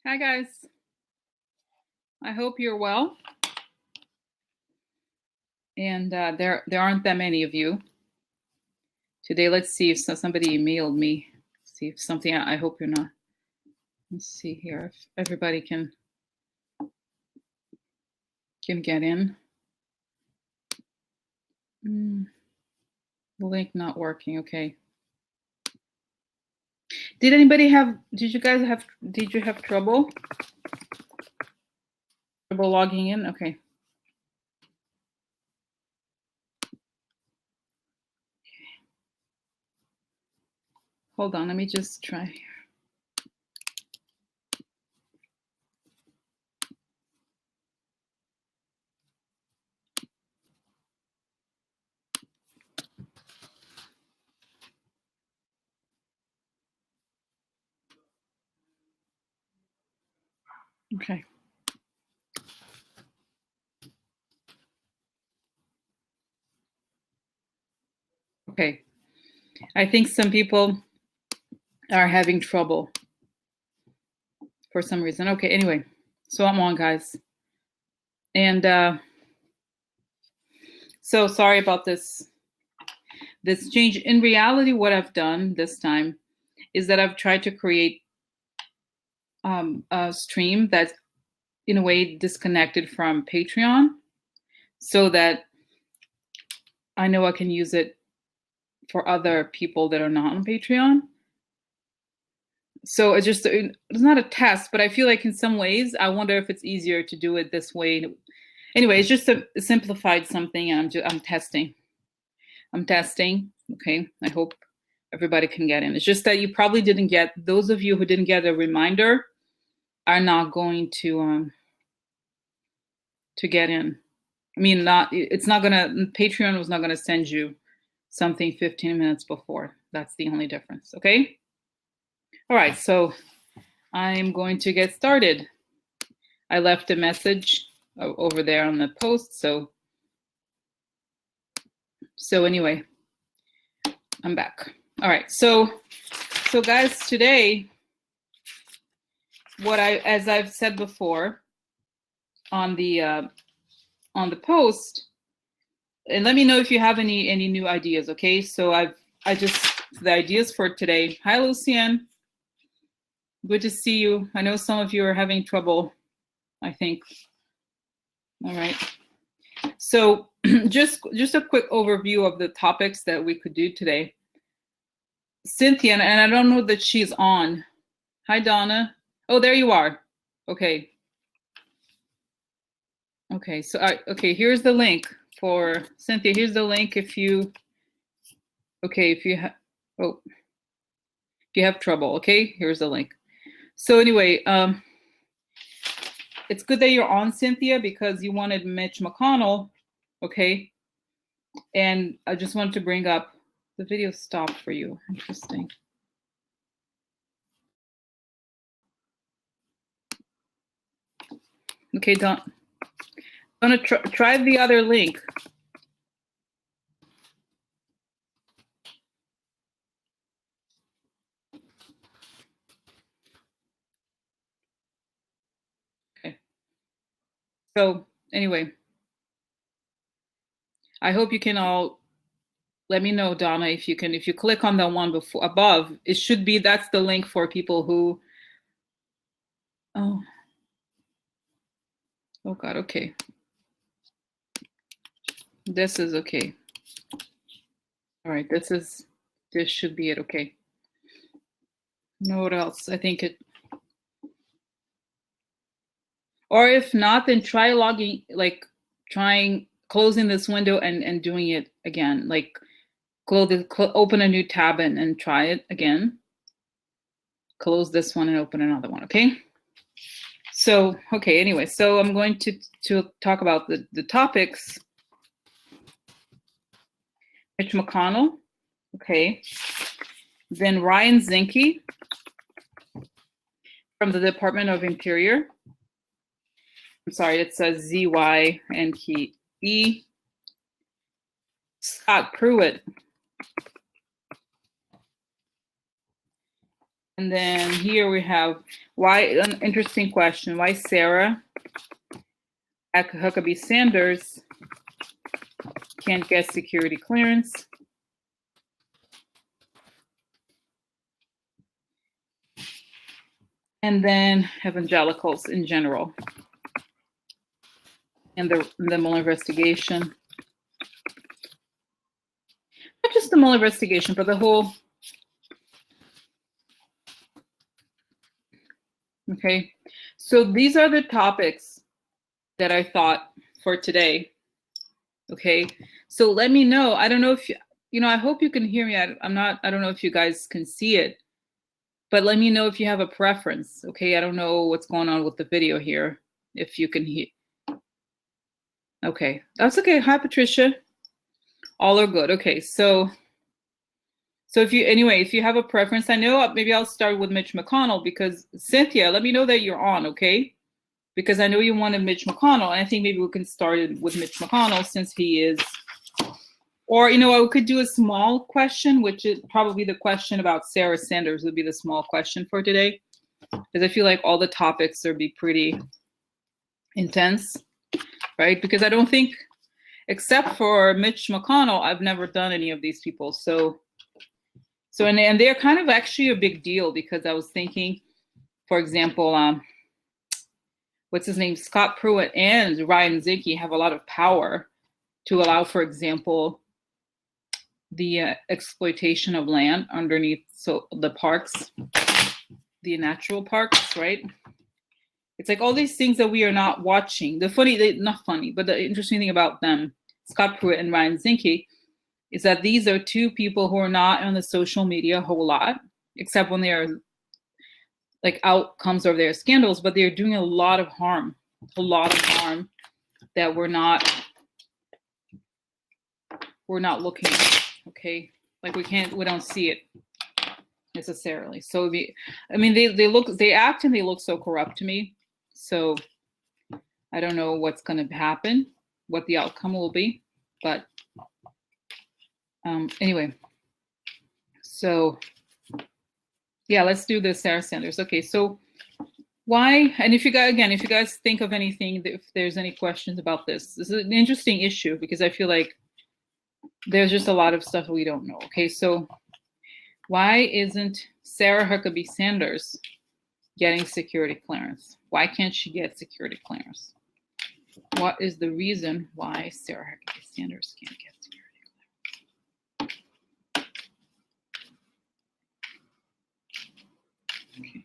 Hi guys. I hope you're well. And there aren't that many of you today. Let's see if somebody emailed me. See if something. I hope you're not. Let's see here if everybody can get in. The link not working. Okay. Did you have trouble logging in? Okay. Hold on, let me just try here. Okay. Okay. I think some people are having trouble for some reason. Okay, anyway. So I'm on, guys. And so sorry about this change. In reality, what I've done this time is that I've tried to create a stream that's in a way disconnected from Patreon so that I know I can use it for other people that are not on Patreon. So it's not a test, but I feel like in some ways, I wonder if it's easier to do it this way. Anyway, it's just a simplified something, and I'm testing. Okay, I hope everybody can get in. It's just that you probably didn't get, those of you who didn't get a reminder are not going to get in. I mean, Patreon was not gonna send you something 15 minutes before. That's the only difference, okay? All right, so I'm going to get started. I left a message over there on the post, so anyway, I'm back. All right, so guys, today, as I've said before on the post, and let me know if you have any new ideas, okay? So the ideas for today. Hi, Lucienne. Good to see you. I know some of you are having trouble, I think. All right. So just a quick overview of the topics that we could do today. Cynthia, and I don't know that she's on. Hi, Donna. Oh, there you are. Okay. Okay, so okay, here's the link for Cynthia. Here's the link if you have trouble, okay? Here's the link. So anyway, it's good that you're on, Cynthia, because you wanted Mitch McConnell, okay? And I just wanted to bring up the video stopped for you. Interesting. Okay, I'm gonna try the other link. Okay. So anyway, I hope you can all let me know, Donna, if you click on the one above, it should be, that's the link for people who, oh God, okay. This is okay. All right, this should be it, okay. No, what else? I think it, or if not, then try logging, closing this window and doing it again, like open a new tab and try it again. Close this one and open another one, okay? So, okay, anyway, so I'm going to talk about the topics. Mitch McConnell, okay. Then Ryan Zinke from the Department of Interior. I'm sorry, it says Z-Y-N-K-E. Scott Pruitt And then here we have an interesting question. Why Sarah Huckabee Sanders can't get security clearance. And then evangelicals in general. And the Mueller investigation. Not just the Mueller investigation, but the whole. Okay, so these are the topics that I thought for today. Okay, so let me know. I don't know if I hope you can hear me. I don't know if you guys can see it, but let me know if you have a preference. Okay, I don't know what's going on with the video here. If you can hear. Okay, that's okay. Hi, Patricia. All are good. Okay, so if you have a preference, I know maybe I'll start with Mitch McConnell, because Cynthia, let me know that you're on, okay? Because I know you wanted Mitch McConnell, and I think maybe we can start it with Mitch McConnell since he is, or we could do a small question, which is probably the question about Sarah Sanders would be the small question for today, because I feel like all the topics would be pretty intense, right? Because I don't think, except for Mitch McConnell, I've never done any of these people. And they're kind of actually a big deal, because I was thinking, for example, what's his name? Scott Pruitt and Ryan Zinke have a lot of power to allow, for example, the exploitation of land underneath the parks, the natural parks, right? It's like all these things that we are not watching. Not funny, but the interesting thing about them, Scott Pruitt and Ryan Zinke, is that these are two people who are not on the social media a whole lot, except when they are like outcomes of their scandals, but they're doing a lot of harm that we're not looking at, okay? Like we don't see it necessarily. So they act and they look so corrupt to me. So I don't know what's going to happen, what the outcome will be, but anyway, so yeah, let's do this, Sarah Sanders. Okay, so why, and if you guys think of anything, if there's any questions about this is an interesting issue, because I feel like there's just a lot of stuff we don't know. Okay, so why isn't Sarah Huckabee Sanders getting security clearance? Why can't she get security clearance? What is the reason why Sarah Huckabee Sanders can't get security clearance? Okay.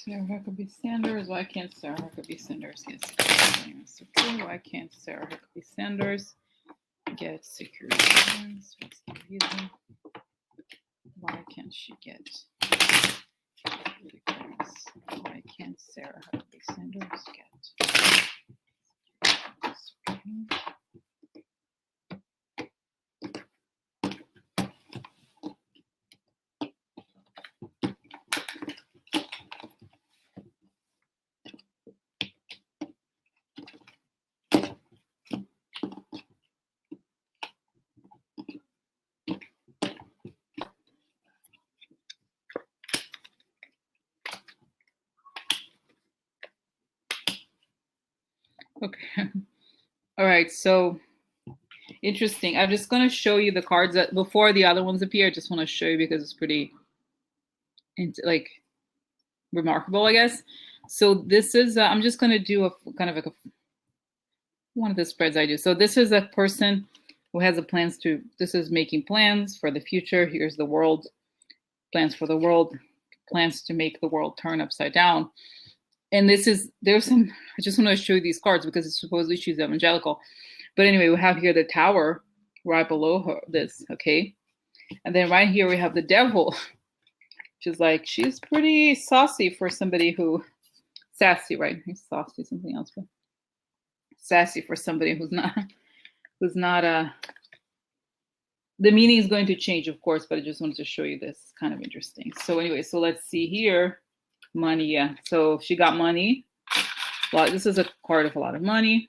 Sarah Huckabee Sanders. Why can't Sarah Huckabee Sanders get security clearance? Okay, why can't Sarah Huckabee Sanders get security clearance? What's the reason? Why can't she get security clearance? Why can't Sarah Huckabee Sanders get security clearance? Okay. All right. So interesting. I'm just going to show you the cards that before the other ones appear. I just want to show you because it's pretty like remarkable, I guess. So this is, I'm just going to do a kind of like one of the spreads I do. So this is a person who has this is making plans for the future. Here's the world, plans for the world, plans to make the world turn upside down. And there's some, I just want to show you these cards because it's supposedly she's evangelical. But anyway, we have here the Tower right below her, this, okay? And then right here we have the Devil, which is like, she's pretty saucy for somebody who, sassy, right? Saucy, something else, but sassy for somebody who's not the meaning is going to change, of course, but I just wanted to show you this. It's kind of interesting. So anyway, so let's see here. Money, yeah. So she got money. Well, this is a card of a lot of money.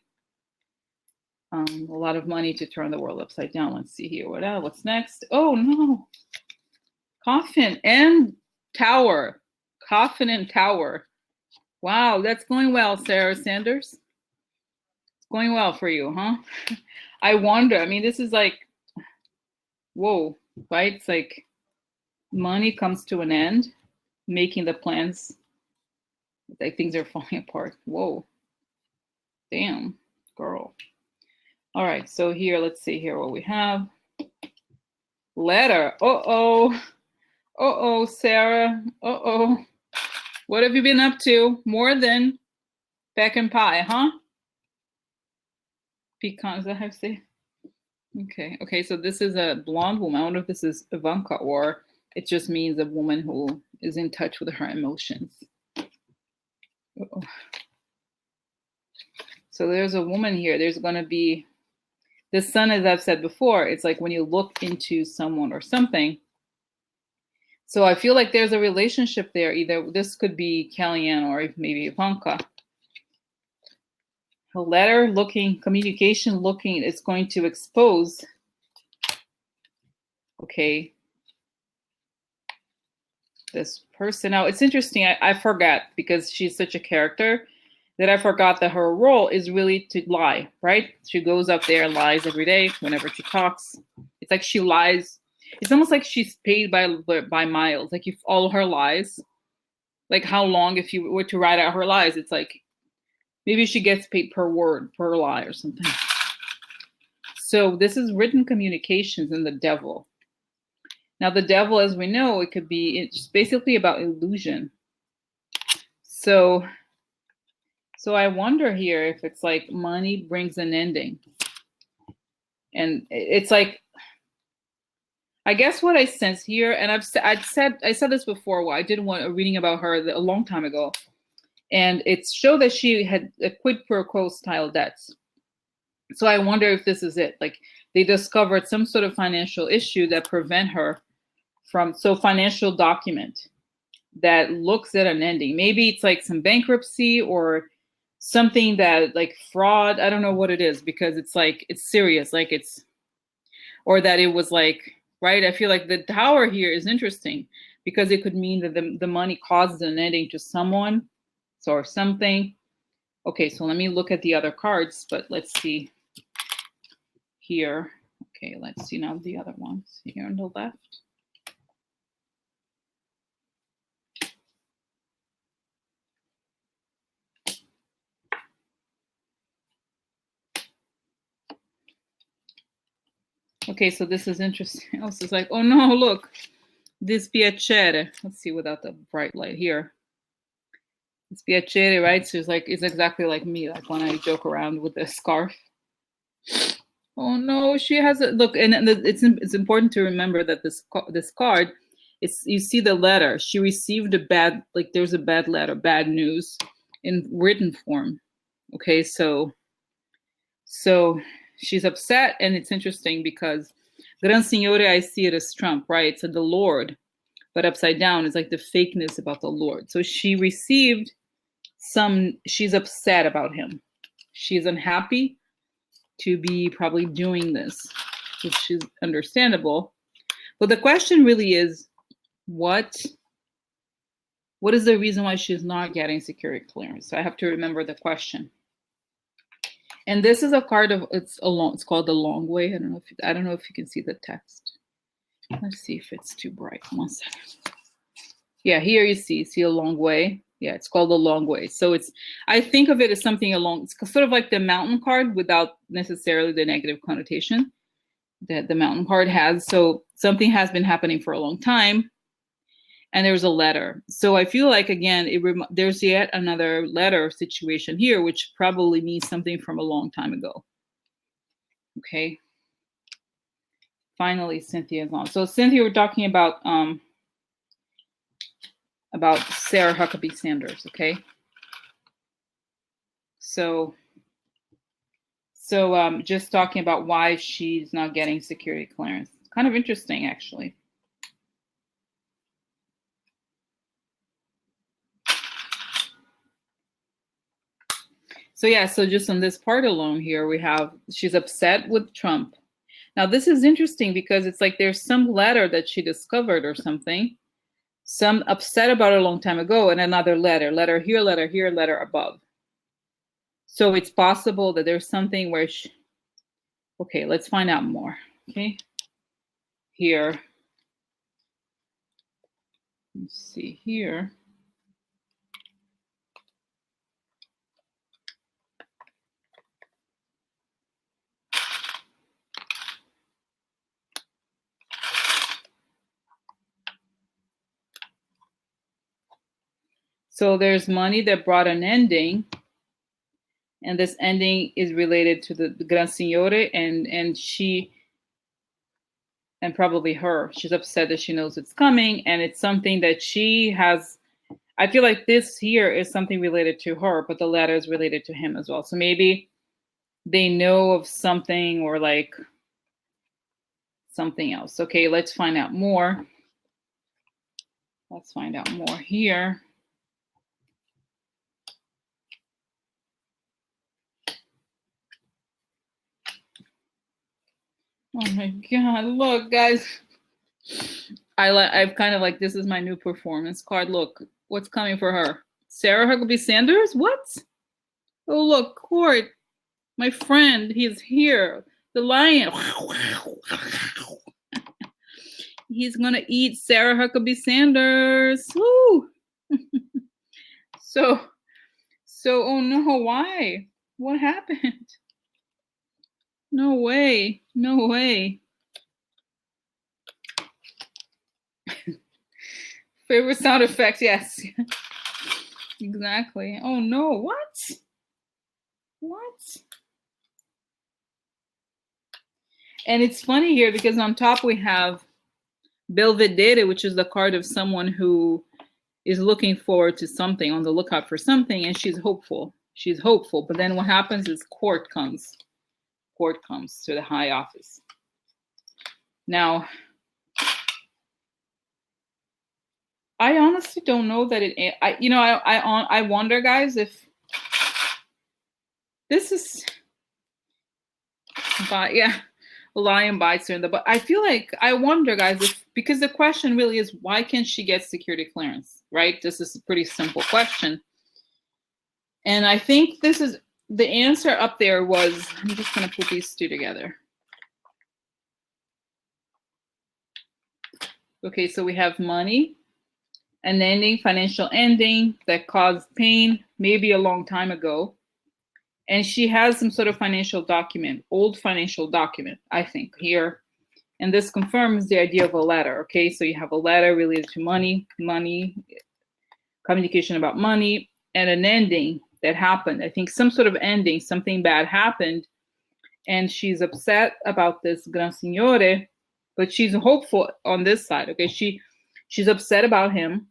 A lot of money to turn the world upside down. Let's see here. What's next? Oh, no. Coffin and Tower. Coffin and Tower. Wow, that's going well, Sarah Sanders. It's going well for you, huh? I wonder. I mean, this is like, whoa, right? It's like money comes to an end, making the plans, like things are falling apart. Whoa, damn, girl. All right, so here, let's see here what we have. Letter, uh-oh, Sarah, uh-oh. What have you been up to? More than peck and pie, huh? Pecan, is that how to say? Okay, so this is a blonde woman. I wonder if this is Ivanka or it just means a woman who is in touch with her emotions. Uh-oh. So there's a woman here. There's going to be, the sun, as I've said before, it's like when you look into someone or something. So I feel like there's a relationship there. Either this could be Kellyanne or maybe Ivanka. A letter looking, communication looking, it's going to expose, okay, this person. Now, it's interesting, I forgot, because she's such a character, that I forgot that her role is really to lie, right? She goes up there and lies every day whenever she talks. It's like she lies. It's almost like she's paid by miles, like if all her lies, like how long, if you were to write out her lies, it's like, maybe she gets paid per word, per lie or something. So this is written communications in the Devil. Now the Devil, as we know, it could be, it's basically about illusion. So I wonder here if it's like money brings an ending. And it's like, I guess what I sense here, and I said this before, well, I did a reading about her a long time ago. And it showed that she had a quid pro quo style debts. So I wonder if this is it. Like they discovered some sort of financial issue that prevent her from, so financial document that looks at an ending. Maybe it's like some bankruptcy or something that like fraud. I don't know what it is because it's like, it's serious. Like it's, or that it was like, right? I feel like the Tower here is interesting because it could mean that the money causes an ending to someone or something. Okay, so let me look at the other cards, but let's see here. Okay, let's see now the other ones here on the left. Okay, so this is interesting. I was just like, oh no, look, dispiacere. Let's see without the bright light here. Dispiacere, right? So it's like, it's exactly like me, like when I joke around with the scarf. Oh no, she has a look, and it's important to remember that this card, it's, you see the letter. She received a bad, like there's a bad letter, bad news in written form. Okay, so she's upset, and it's interesting because Gran Signore, I see it as Trump, right? So the Lord, but upside down is like the fakeness about the Lord. So she received she's upset about him. She's unhappy to be probably doing this, which is understandable. But the question really is, what is the reason why she's not getting security clearance? So I have to remember the question. And this is a card of, it's called The Long Way. I don't know if you can see the text. Let's see if it's too bright. 1 second. Yeah, here you see a long way. Yeah, it's called The Long Way. So it's, I think of it as something along, it's sort of like the mountain card without necessarily the negative connotation that the mountain card has. So something has been happening for a long time. and there's a letter. So I feel like, again, there's yet another letter situation here, which probably means something from a long time ago. Okay. Finally, Cynthia's on. So Cynthia, we're talking about Sarah Huckabee Sanders. Okay. So just talking about why she's not getting security clearance. Kind of interesting, actually. So yeah, so just on this part alone here, we have, she's upset with Trump. Now this is interesting because it's like there's some letter that she discovered or something, some upset about it a long time ago, and another letter here, letter above. So it's possible that there's something where she, okay, let's find out more. Okay, here, let's see here. So there's money that brought an ending, and this ending is related to the Gran Signore, and she, and probably her, she's upset that she knows it's coming, and it's something that she has, I feel like this here is something related to her, but the letter is related to him as well. So maybe they know of something, or like something else. Okay, let's find out more. Let's find out more here. Oh my God, look, guys. I've kind of like, this is my new performance card. Look, what's coming for her? Sarah Huckabee Sanders? What? Oh, look, Court, my friend, he's here. The lion. He's gonna eat Sarah Huckabee Sanders. Woo! So, oh no, why? What happened? No way, no way. Favorite sound effects, yes. Exactly. Oh no, what? What? And it's funny here because on top we have Belvedere, which is the card of someone who is looking forward to something, on the lookout for something, and she's hopeful. She's hopeful, but then what happens is court comes. Court comes to the high office. Now, I honestly don't know that it. I wonder, guys, if this is. But yeah, a lion bites her in the butt. I feel like, I wonder, guys, if, because the question really is, why can't she get security clearance, right? This is a pretty simple question. And I think this is, the answer up there was, I'm just gonna put these two together. Okay, so we have money, an ending, financial ending that caused pain, maybe a long time ago. And she has some sort of financial document, old financial document, I think, here. And this confirms the idea of a letter, okay? So you have a letter related to money, communication about money, and an ending that happened. I think some sort of ending, something bad happened, and she's upset about this Gran Signore, but she's hopeful on this side, okay? She's upset about him,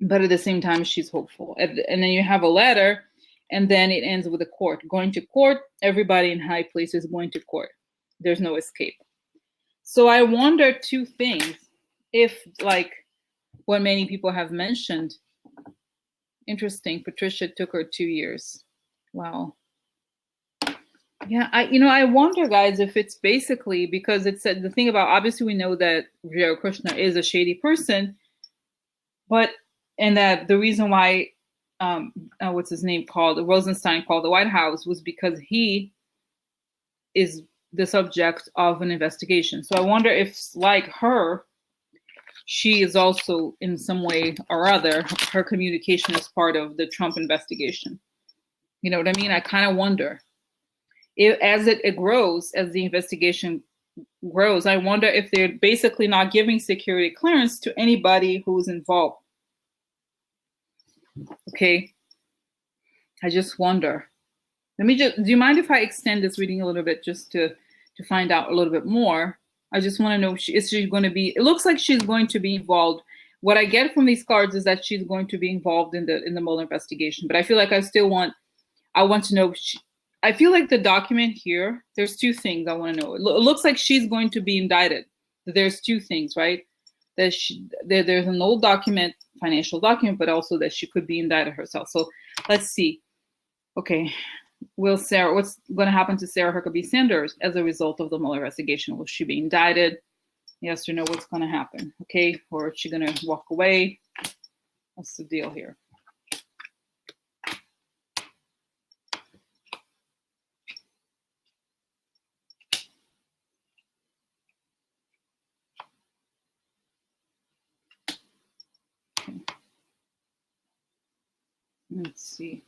but at the same time, she's hopeful. And then you have a letter, and then it ends with a court. Going to court, everybody in high places going to court. There's no escape. So I wonder two things. If, like what many people have mentioned, interesting, Patricia took her 2 years. Wow. Yeah, I wonder, guys, if it's basically because it's the thing about, obviously we know that Jared Kushner is a shady person, but, and that the reason why what's his name called, Rosenstein called the White House, was because he is the subject of an investigation. So I wonder if, like her, she is also in some way or other, her communication is part of the Trump investigation. You know what I mean? I kind of wonder if, as it grows, as the investigation grows. I wonder if they're basically not giving security clearance to anybody who's involved. Okay. I just wonder. Do you mind if I extend this reading a little bit just to find out a little bit more? I just want to know, is she going to be, it looks like she's going to be involved. What I get from these cards is that she's going to be involved in the Mueller investigation, but I feel like I want to know, I feel like the document here, there's two things I want to know. It looks like she's going to be indicted. There's two things, right? There's an old document, financial document, but also that she could be indicted herself. So let's see. Okay, what's going to happen to Sarah Huckabee Sanders as a result of the Mueller investigation? Will she be indicted? Yes or no? What's going to happen? Okay, or is she going to walk away? What's the deal here? Okay. Let's see.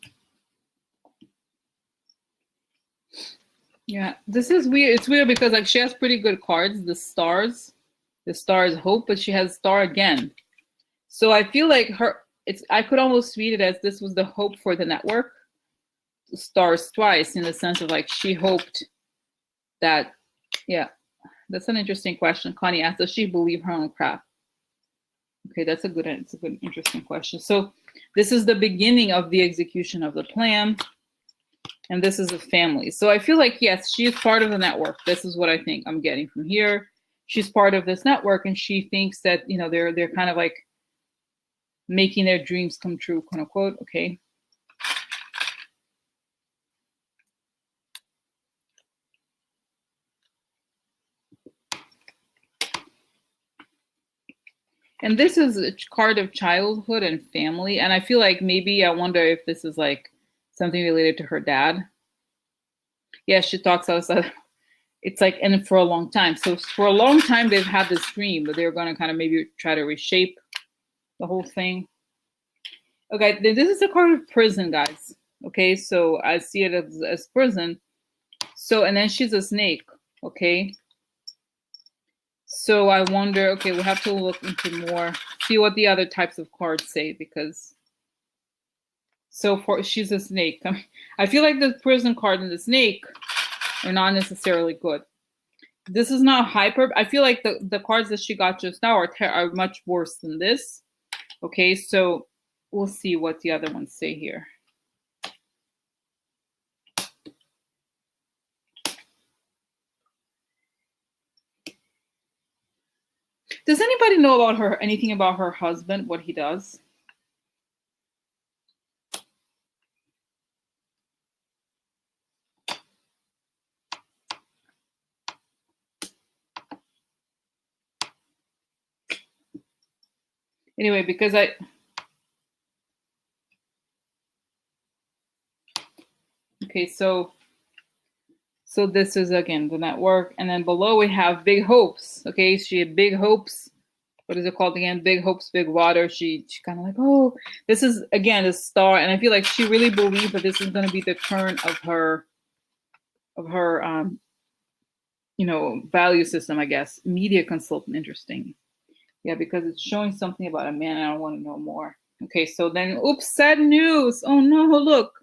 Yeah, this is weird. It's weird because like she has pretty good cards. The star is hope, but she has star again. So I feel like I could almost read it as this was the hope for the network. Stars twice in the sense of like she hoped that, yeah, that's an interesting question. Connie asked, does she believe her own crap? Okay, it's a good, interesting question. So this is the beginning of the execution of the plan. And this is a family. So I feel like, yes, she is part of the network. This is what I think I'm getting from here. She's part of this network and she thinks that, you know, they're kind of like making their dreams come true, quote unquote. Okay. And this is a card of childhood and family. And I feel like maybe I wonder if this is like something related to her dad. Yeah, she talks outside. It's like, and for a long time. So for a long time, they've had this dream, but they're going to kind of maybe try to reshape the whole thing. Okay, this is a card of prison, guys. Okay, so I see it as prison. So, and then she's a snake. Okay. So I wonder, okay, we'll have to look into more, see what the other types of cards say, because she's a snake. I feel like the prison card and the snake are not necessarily good. This is not hyper. I feel like the cards that she got just now are much worse than this. Okay, so we'll see what the other ones say here. Does anybody know about anything about her husband, what he does? Anyway, because okay, so this is again the network, and then below we have big hopes. Okay, she had big hopes. What is it called again? Big hopes, big water. She kind of like, oh, this is again a star, and I feel like she really believed that this is going to be the turn of her you know, value system, I guess. Media consultant, interesting. Yeah, because it's showing something about a man. I don't want to know more. Okay, so then, oops, sad news. Oh no, look.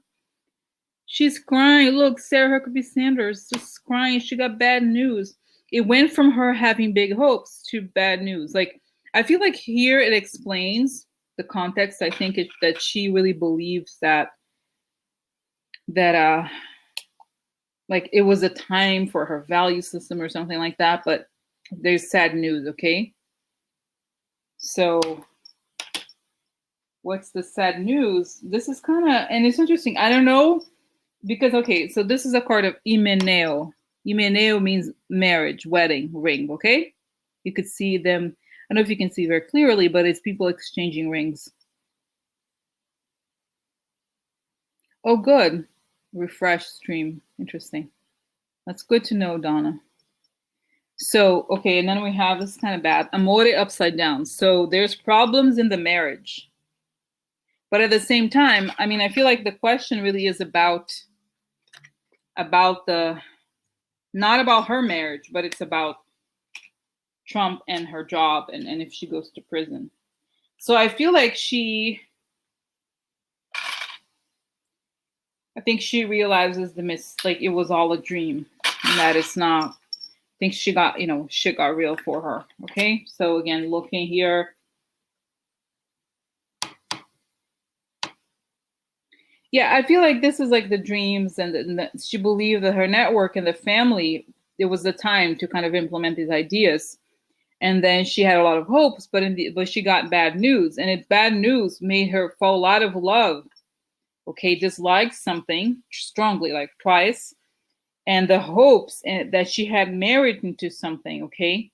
She's crying. Look, Sarah Huckabee Sanders just crying. She got bad news. It went from her having big hopes to bad news. Like, I feel like here it explains the context. I think that she really believes that like it was a time for her value system or something like that. But there's sad news, okay? So what's the sad news? This is kind of, and it's interesting. I don't know, because, okay, so this is a card of Imeneo. Imeneo means marriage, wedding, ring, okay? You could see them. I don't know if you can see very clearly, but it's people exchanging rings. Oh, good. Refresh stream. Interesting. That's good to know, Donna. So, okay, and then we have, this is kind of bad, amore upside down. So there's problems in the marriage. But at the same time, I mean, I feel like the question really is about the not about her marriage, but it's about Trump and her job and if she goes to prison. So I feel like I think she realizes like it was all a dream and that it's not. I think she got, shit got real for her. Okay. So again, looking here. Yeah, I feel like this is like the dreams and she believed that her network and the family, it was the time to kind of implement these ideas. And then she had a lot of hopes, but she got bad news, and bad news made her fall out of love. Okay, dislike something strongly, like twice, and the hopes that she had married into something. Okay,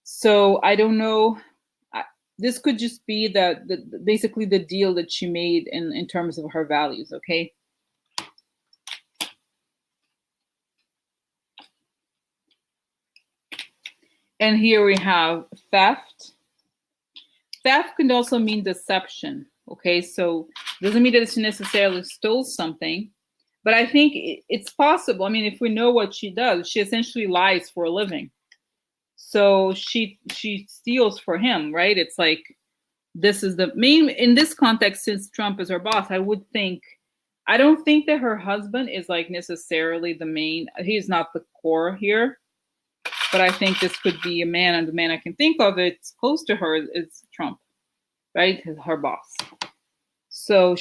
so I don't know. This could just be basically the deal that she made in terms of her values. Okay. And here we have theft. Theft can also mean deception. Okay, so it doesn't mean that she necessarily stole something, but I think it's possible. I mean, if we know what she does, she essentially lies for a living. So she steals for him, right? It's like this is the main in this context. Since Trump is her boss, I don't think that her husband is like necessarily the main. He's not the core here, but I think this could be a man, and the man I can think of it's close to her is Trump, right? Her boss. So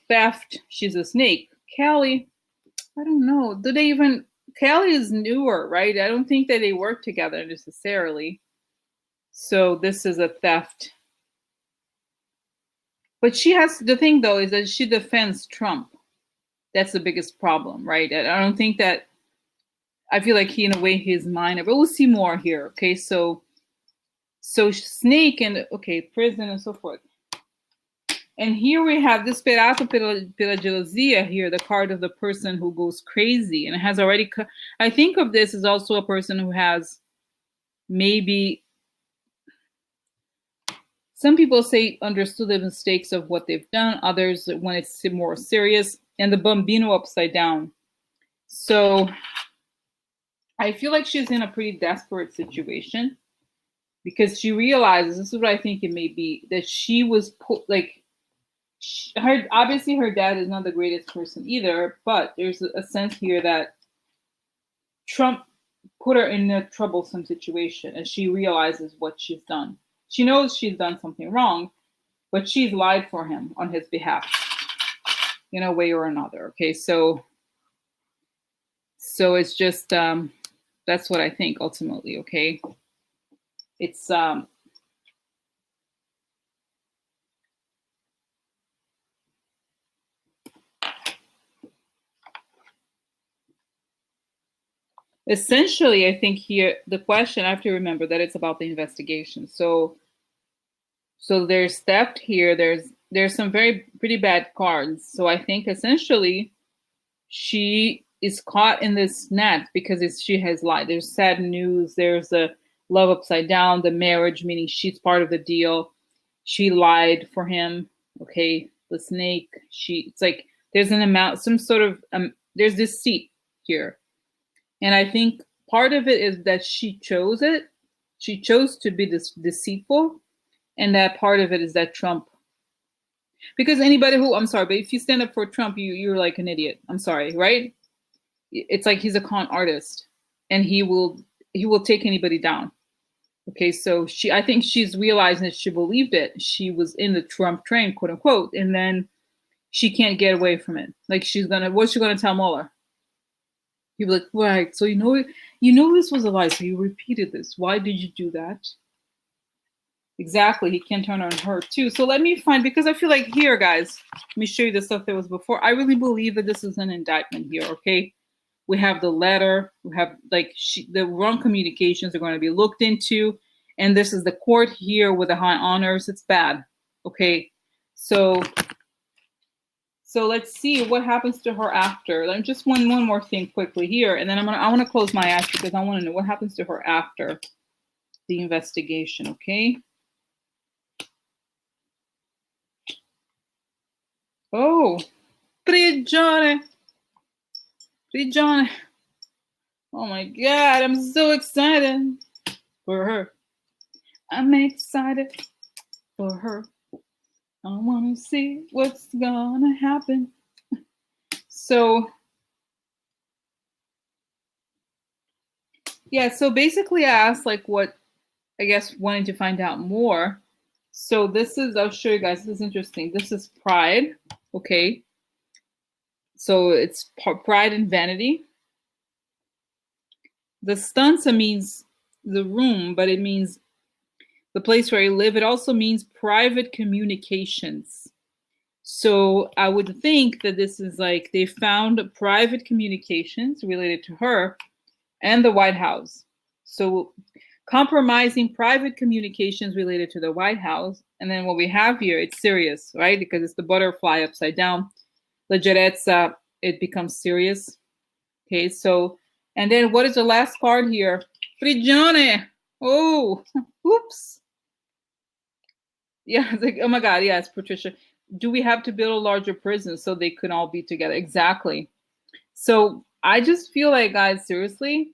theft. She's a snake. Kelly, I don't know. Do they even? Kelly is newer, right? I don't think that they work together necessarily. So this is a theft. But the thing though is that she defends Trump. That's the biggest problem, right? I don't think that, I feel like in a way he's minor, but we'll see more here. Okay, so snake and prison and so forth. And here we have this Perato pela gelosia here, the card of the person who goes crazy and has already. I think of this as also a person who has maybe, some people say understood the mistakes of what they've done, others when it's more serious, and the Bambino upside down. So I feel like she's in a pretty desperate situation because she realizes, this is what I think it may be, that she was put obviously her dad is not the greatest person either, but there's a sense here that Trump put her in a troublesome situation and she realizes what she's done. She knows she's done something wrong, but she's lied for him on his behalf in a way or another. Okay, so it's just that's what I think ultimately. Okay, it's essentially, I think here the question, I have to remember that it's about the investigation. So there's theft here. There's some pretty bad cards. So I think essentially she is caught in this net because she has lied. There's sad news. There's a love upside down. The marriage, meaning she's part of the deal. She lied for him. Okay, the snake. It's like there's an amount, some sort of there's deceit here. And I think part of it is that she chose it. She chose to be deceitful. And that part of it is that Trump, because anybody who, I'm sorry, but if you stand up for Trump, you're like an idiot. I'm sorry, right? It's like he's a con artist and he will take anybody down. Okay, so I think she's realizing that she believed it. She was in the Trump train, quote unquote, and then she can't get away from it. Like what's she gonna tell Mueller? He'd be like, right, so you know this was a lie, so you repeated this. Why did you do that? Exactly, he can turn on her too. So let me find, because I feel like here, guys, let me show you the stuff that was before. I really believe that this is an indictment here, okay? We have the letter, we have the wrong communications are going to be looked into, and this is the court here with the high honors. It's bad, okay? So let's see what happens to her after. Let me just one more thing quickly here, and then I want to close my eyes because I want to know what happens to her after the investigation, okay? Oh, prigione. Oh Oh my God, I'm so excited for her. I'm excited for her. I want to see what's gonna happen. So, yeah, so basically I asked like what, I guess, wanting to find out more. So this is, I'll show you guys, this is interesting. This is pride, okay? So it's pride and vanity. The stanza means the room, but it means the place where you live. It also means private communications. So I would think that this is like they found private communications related to her and the White House. So compromising private communications related to the White House. And then what we have here, it's serious, right? Because it's the butterfly upside down. Leggerezza, it becomes serious. Okay, so, and then what is the last card here? Prigione. Oh, oops. Yeah, it's like, oh my God, yes, Patricia. Do we have to build a larger prison so they can all be together? Exactly. So I just feel like, guys, seriously,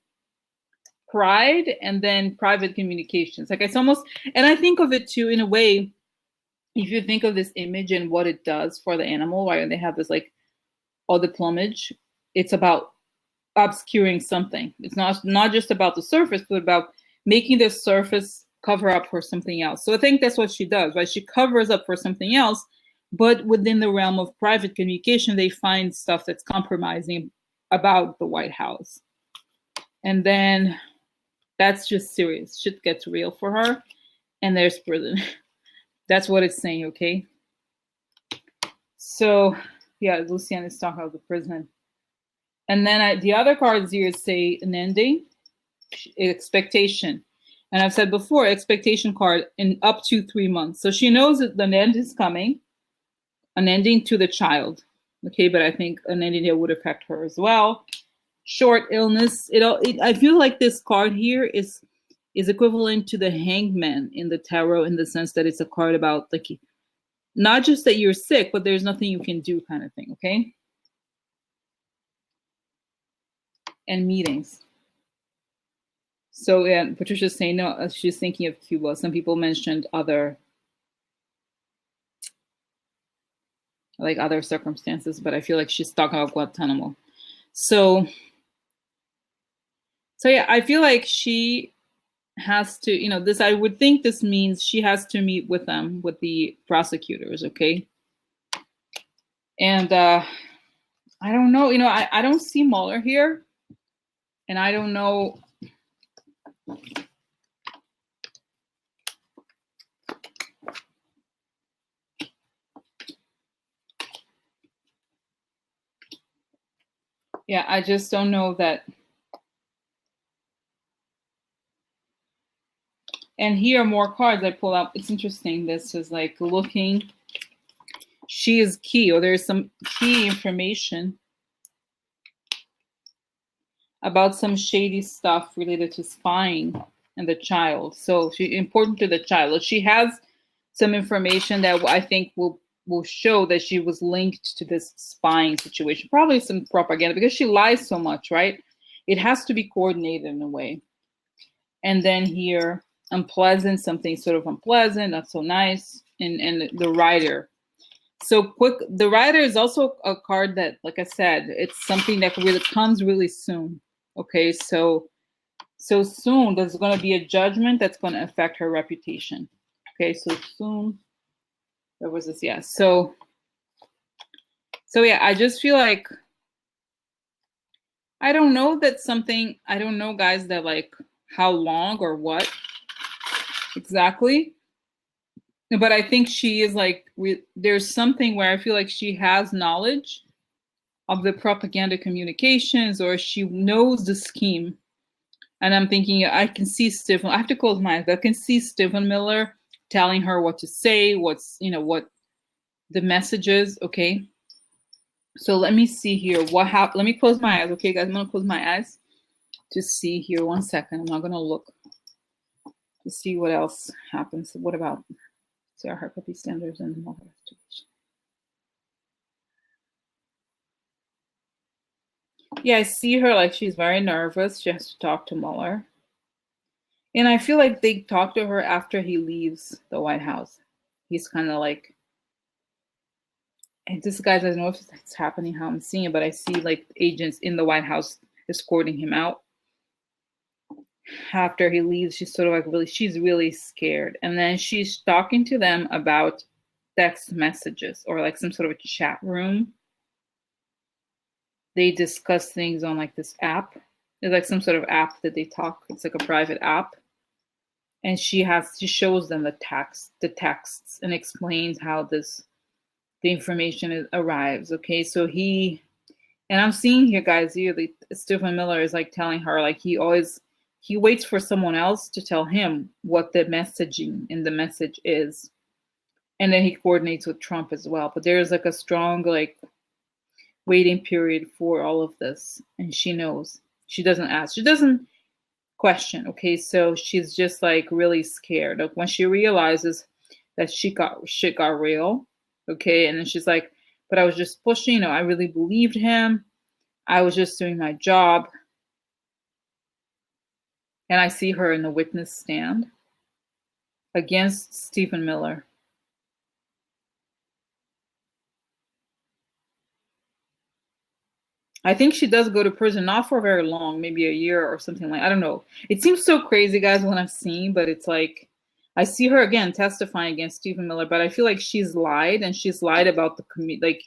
pride and then private communications. Like it's almost, and I think of it too in a way, if you think of this image and what it does for the animal, right? And they have this like all the plumage, it's about obscuring something. It's not just about the surface, but about making the surface cover up for something else. So I think that's what she does, right? She covers up for something else, but within the realm of private communication, they find stuff that's compromising about the White House. And then that's just serious. Shit gets real for her. And there's prison. That's what it's saying, okay? So, yeah, Lucienne is talking about the prison. And then the other cards here say an ending, expectation. And I've said before, expectation card in up to 3 months. So she knows that the end is coming, an ending to the child. Okay, but I think an ending here would affect her as well. Short illness. I feel like this card here is equivalent to the hangman in the tarot in the sense that it's a card about like not just that you're sick, but there's nothing you can do kind of thing, okay? And meetings. So yeah, Patricia's saying no, she's thinking of Cuba. Some people mentioned other circumstances, but I feel like she's talking about Guantanamo. So yeah, I feel like she has to, this, I would think this means she has to meet with them, with the prosecutors, okay? And I don't know, I don't see Mueller here, and I don't know. Yeah, I just don't know that. And here are more cards I pull out. It's interesting. This is like looking. She is key, or there's some key information about some shady stuff related to spying and the child. So she important to the child. She has some information that I think will show that she was linked to this spying situation. Probably some propaganda because she lies so much, right? It has to be coordinated in a way. And then here, unpleasant, something sort of unpleasant, not so nice, and the rider. So quick, the rider is also a card that, like I said, it's something that really comes really soon. Okay, so soon there's going to be a judgment that's going to affect her reputation. Okay, so soon. There was this, yeah. So yeah, I just feel like I don't know, guys, that like how long or what exactly. But I think she is like, there's something where I feel like she has knowledge of the propaganda communications, or she knows the scheme. And I'm thinking, I can see Stephen, I have to close my eyes, but I can see Stephen Miller telling her what to say, what the message is, okay? So let me see here what happened. Let me close my eyes, okay, guys? I'm gonna close my eyes to see here. 1 second. I'm not gonna look to see what else happens. What about Sarah Huckabee Sanders and the Mueller Investigation? Yeah, I see her like she's very nervous. She has to talk to Mueller. And I feel like they talk to her after he leaves the White House. He's kind of like, and this guy doesn't know if it's happening how I'm seeing it, but I see like agents in the White House escorting him out. After he leaves, she's sort of like she's really scared. And then she's talking to them about text messages or like some sort of a chat room. They discuss things on like this app. It's like some sort of app that they talk. It's like a private app. And she shows them the texts and explains how the information arrives. Okay, so and I'm seeing here, guys, here Stephen Miller is like telling her like he waits for someone else to tell him what the messaging in the message is, and then he coordinates with Trump as well. But there's like a strong like waiting period for all of this, and she knows. She doesn't ask. She doesn't question. Okay, so she's just like really scared. Like when she realizes that shit got real. Okay, and then she's like, but I was just pushing, I really believed him. I was just doing my job. And I see her in the witness stand against Stephen Miller. I think she does go to prison, not for very long, maybe a year or something I don't know. It seems so crazy, guys, when I'm seeing, but it's like, I see her again testifying against Stephen Miller, but I feel like she's lied, and she's lied about the like,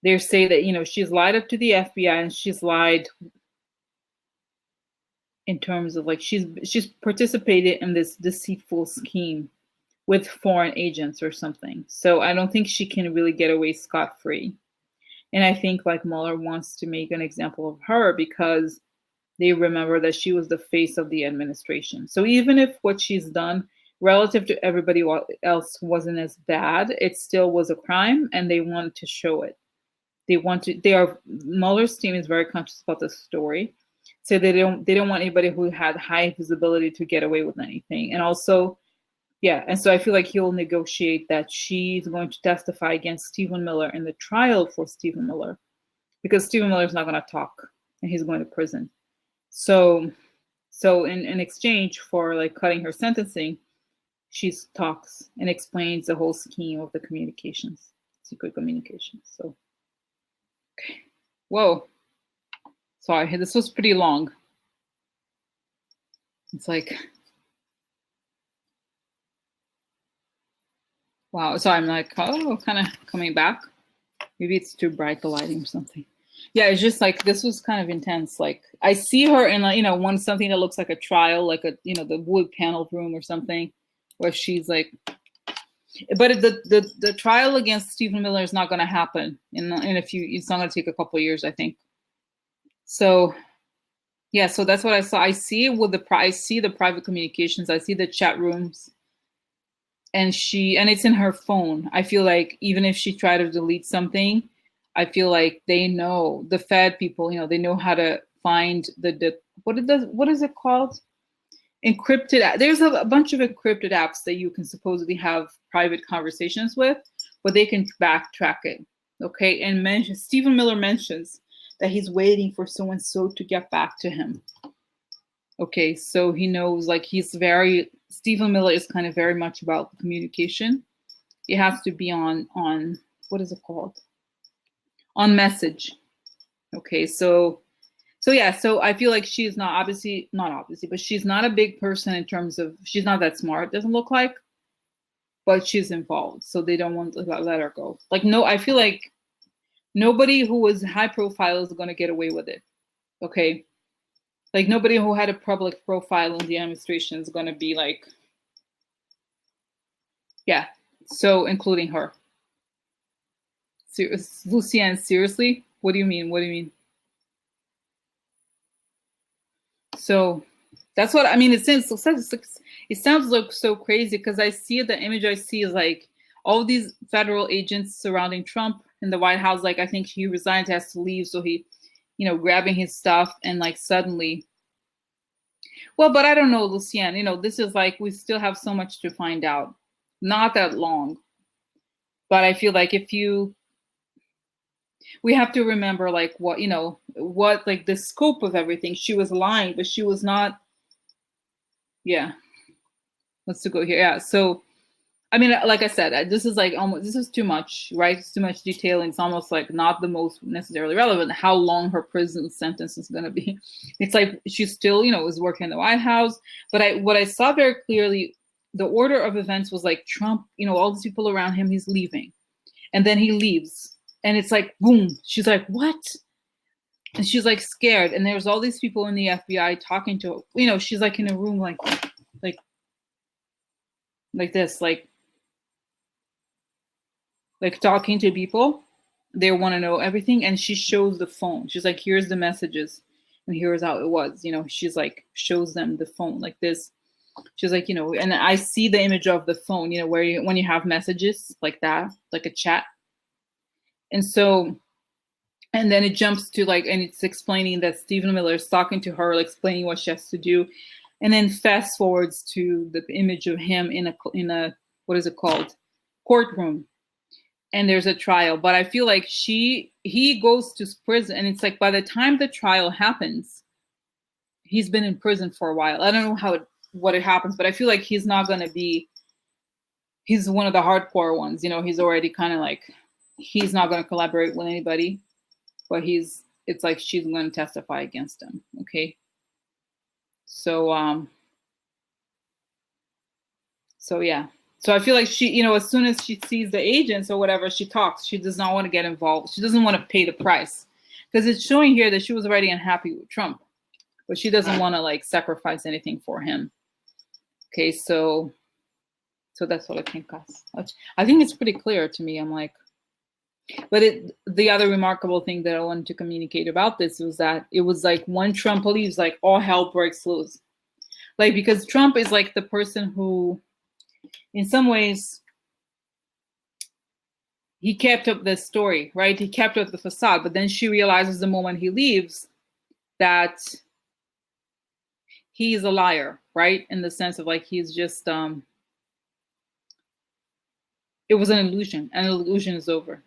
they say that, she's lied up to the FBI, and she's lied in terms of like, she's participated in this deceitful scheme with foreign agents or something. So I don't think she can really get away scot-free. And I think like Mueller wants to make an example of her because they remember that she was the face of the administration. So even if what she's done relative to everybody else wasn't as bad, it still was a crime, and they want to show it. Mueller's team is very conscious about the story. So they don't want anybody who had high visibility to get away with anything. And also, yeah, and so I feel like he'll negotiate that she's going to testify against Stephen Miller in the trial for Stephen Miller, because Stephen Miller is not going to talk, and he's going to prison. So in exchange for like cutting her sentencing, she talks and explains the whole scheme of the communications, secret communications. So, okay, whoa, sorry, this was pretty long. It's like, wow. So I'm like, oh, kind of coming back. Maybe it's too bright, the lighting or something. Yeah, it's just like, this was kind of intense. Like I see her in something that looks like a trial, like the wood panel room or something, where she's like, but the trial against Stephen Miller is not going to happen in a few. It's not going to take a couple of years, I think. So yeah, so that's what I saw. I see it with I see the private communications. I see the chat rooms. And it's in her phone. I feel like even if she tried to delete something, I feel like they know, the Fed people, they know how to find what is it called? Encrypted. There's a bunch of encrypted apps that you can supposedly have private conversations with, but they can backtrack it. Okay, and Stephen Miller mentions that he's waiting for so-and-so to get back to him. Okay, so he knows, like, Stephen Miller is kind of very much about communication. It has to be on what is it called? On message. Okay, so yeah, so I feel like she's not obviously, but she's not a big person in terms of, she's not that smart, doesn't look like, but she's involved. So they don't want to let her go. Like, no, I feel like nobody who was high profile is going to get away with it. Okay. Like nobody who had a public profile in the administration is going to be like, yeah. So including her. Lucienne, seriously? What do you mean? What do you mean? So that's what I mean. It sounds like so crazy because I see the image I see is like all these federal agents surrounding Trump in the White House. Like I think he resigned, has to leave, so he, grabbing his stuff and like suddenly. Well, but I don't know, Lucienne. This is like we still have so much to find out. Not that long, but I feel like if you. we have to remember like what, what like the scope of everything. She was lying, but she was not. Yeah. Let's go here. Yeah. So, I mean, like I said, this is like almost, this is too much, right? It's too much detailing. It's almost like not the most necessarily relevant how long her prison sentence is going to be. It's like she still, was working in the White House. But what I saw very clearly, the order of events was like Trump, all these people around him, he's leaving. And then he leaves. And it's like, boom. She's like, what? And she's like scared. And there's all these people in the FBI talking to her. She's like in a room like this, like talking to people. They want to know everything. And she shows the phone. She's like, here's the messages. And here's how it was. She's like, shows them the phone like this. She's like, and I see the image of the phone, where when you have messages like that, like a chat. And so, and then it jumps to like, and it's explaining that Stephen Miller is talking to her, like explaining what she has to do. And then fast forwards to the image of him in a what is it called? Courtroom. And there's a trial. But I feel like he goes to prison. And it's like, by the time the trial happens, he's been in prison for a while. I don't know what it happens, but I feel like he's not going to be, he's one of the hardcore ones. He's already kind of like, he's not going to collaborate with anybody, but it's like she's going to testify against him. Okay. So yeah. So I feel like she, as soon as she sees the agents or whatever, she talks. She does not want to get involved. She doesn't want to pay the price, because it's showing here that she was already unhappy with Trump, but she doesn't want to like sacrifice anything for him. Okay. So that's what I think, guys. I think it's pretty clear to me. I'm like, but the other remarkable thing that I wanted to communicate about this was that it was like when Trump leaves, like all hell breaks loose. Like, because Trump is like the person who, in some ways, he kept up the story, right? He kept up the facade, but then she realizes the moment he leaves that he's a liar, right? In the sense of like, he's just, it was an illusion, and an illusion is over.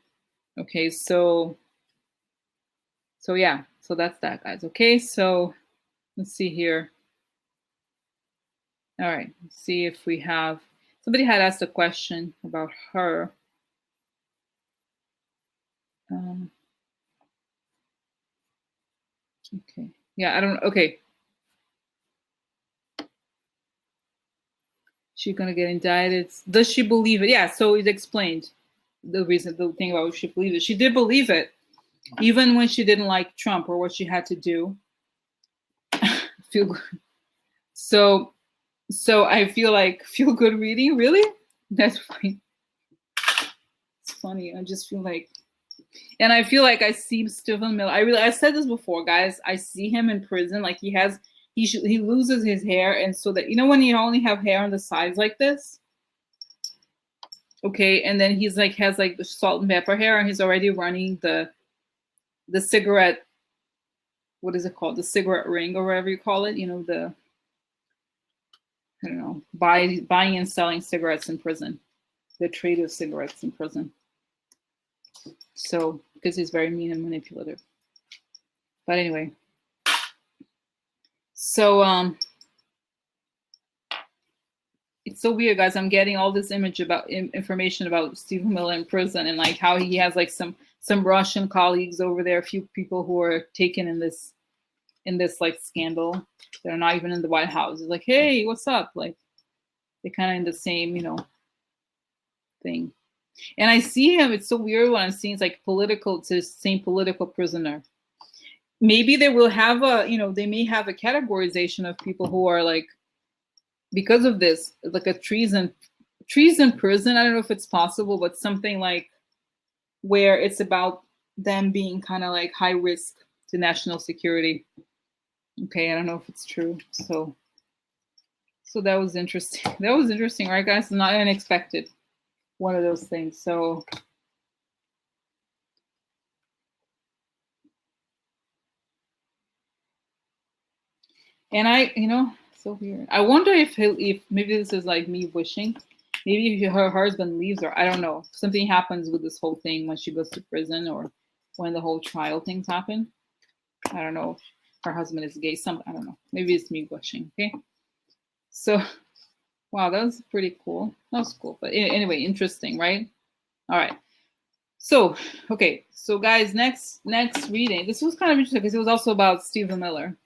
Okay, so yeah, so that's that, guys. Okay, so let's see here. All right, let's see if we have, somebody had asked a question about her. Okay, yeah, I don't, okay. She's gonna get indicted. Does she believe it? Yeah, so it explained the reason, the thing about she believed it. She did believe it, even when she didn't like Trump or what she had to do. Feel good. So I feel like feel good reading, really? That's fine. It's funny. I just feel like, and I feel like I see Stephen Miller. I said this before, guys. I see him in prison. Like he loses his hair, and so that, when you only have hair on the sides like this. Okay, and then he's like has like the salt and pepper hair, and he's already running the cigarette. What is it called? The cigarette ring, or whatever you call it. I don't know, buying and selling cigarettes in prison, the trade of cigarettes in prison. So, because he's very mean and manipulative. But anyway, so it's so weird, guys. I'm getting all this information about Stephen Miller in prison, and like how he has like some Russian colleagues over there, a few people who are taken in this like scandal. They're not even in the White House. It's like, hey, what's up? Like, they're kind of in the same, thing. And I see him. It's so weird when I'm seeing it's like it's the same political prisoner. Maybe they will have they may have a categorization of people who are like, because of this, like a treason prison. I don't know if it's possible, but something like where it's about them being kind of like high risk to national security. Okay, I don't know if it's true. So that was interesting. That was interesting, right, guys? Not unexpected. One of those things. So and so weird. I wonder if maybe this is like me wishing, maybe if her husband leaves her, I don't know, something happens with this whole thing when she goes to prison, or when the whole trial things happen. I don't know if her husband is gay. I don't know. Maybe it's me gushing. Okay. So, wow, that was pretty cool. That was cool. But anyway, interesting, right? All right. So, okay. So, guys, next reading. This was kind of interesting because it was also about Stephen Miller.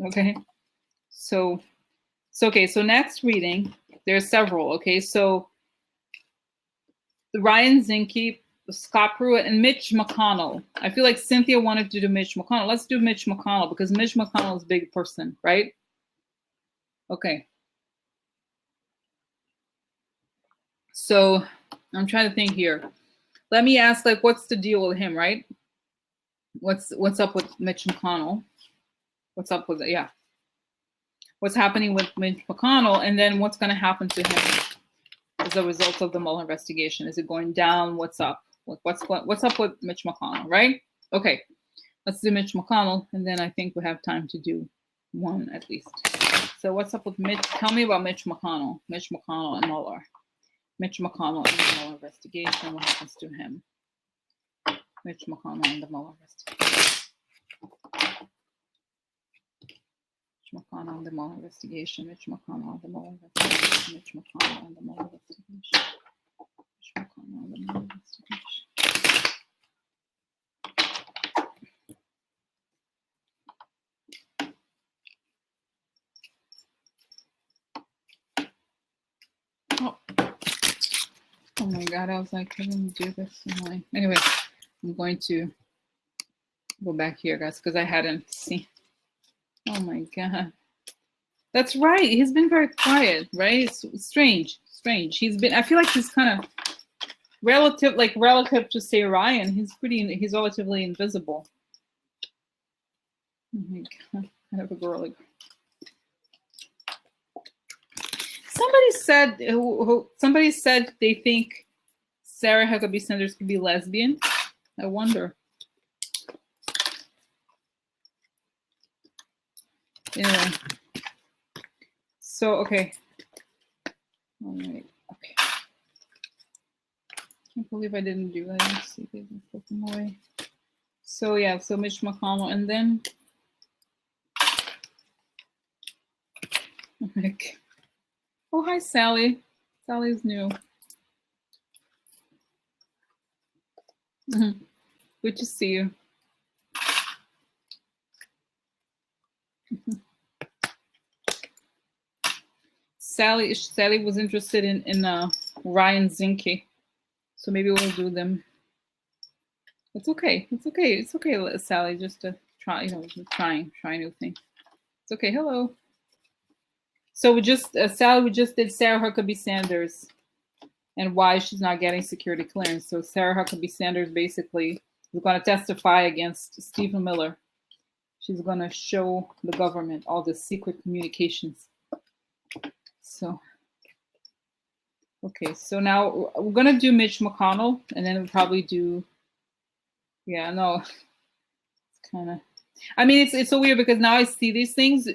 Okay. So okay. So next reading, there's several. Okay. So Ryan Zinke, Scott Pruitt, and Mitch McConnell. I feel like Cynthia wanted to do Mitch McConnell. Let's do Mitch McConnell because Mitch McConnell is a big person, right? Okay. So I'm trying to think here. Let me ask, like, what's the deal with him, right? What's up with Mitch McConnell? What's up with it? Yeah. What's happening with Mitch McConnell, and then what's going to happen to him as a result of the Mueller investigation? Is it going down? What's up? What's up with Mitch McConnell, right? Okay, let's do Mitch McConnell, and then I think we have time to do one at least. So what's up with Mitch? Tell me about Mitch McConnell. Mitch McConnell and Mueller. Mitch McConnell and the Mueller investigation. What happens to him? Mitch McConnell and the Mueller investigation. Mitch McConnell and the Mueller investigation. Mitch McConnell and the Mueller investigation. Mitch McConnell and the Mueller investigation. Mitch McConnell and the Mueller investigation. Oh my God, I was like, I didn't do this. Anyway, I'm going to go back here, guys, because I hadn't seen. Oh my God. That's right. He's been very quiet, right? It's strange. He's been, I feel like he's kind of relative to say Ryan. He's relatively invisible. Oh my God. I have a girly. Somebody said they think Sarah Huckabee Sanders could be lesbian. I wonder. Anyway. So, okay. All right. Okay. Can't believe I didn't do that. Let's see if I can put them away. So, yeah. So, Mitch McConnell. And then. Oh, hi, Sally. Sally's new. Good to see you. Sally was interested in Ryan Zinke, so maybe we'll do them. It's okay, Sally, just to try, trying new things. It's okay. Hello. So Sally, we just did Sarah Huckabee Sanders and why she's not getting security clearance. So Sarah Huckabee Sanders basically is going to testify against Stephen Miller. She's going to show the government all the secret communications. So, okay, so now we're going to do Mitch McConnell, and then we'll probably do, yeah, no, it's kind of, I mean, it's so weird because now I see these things.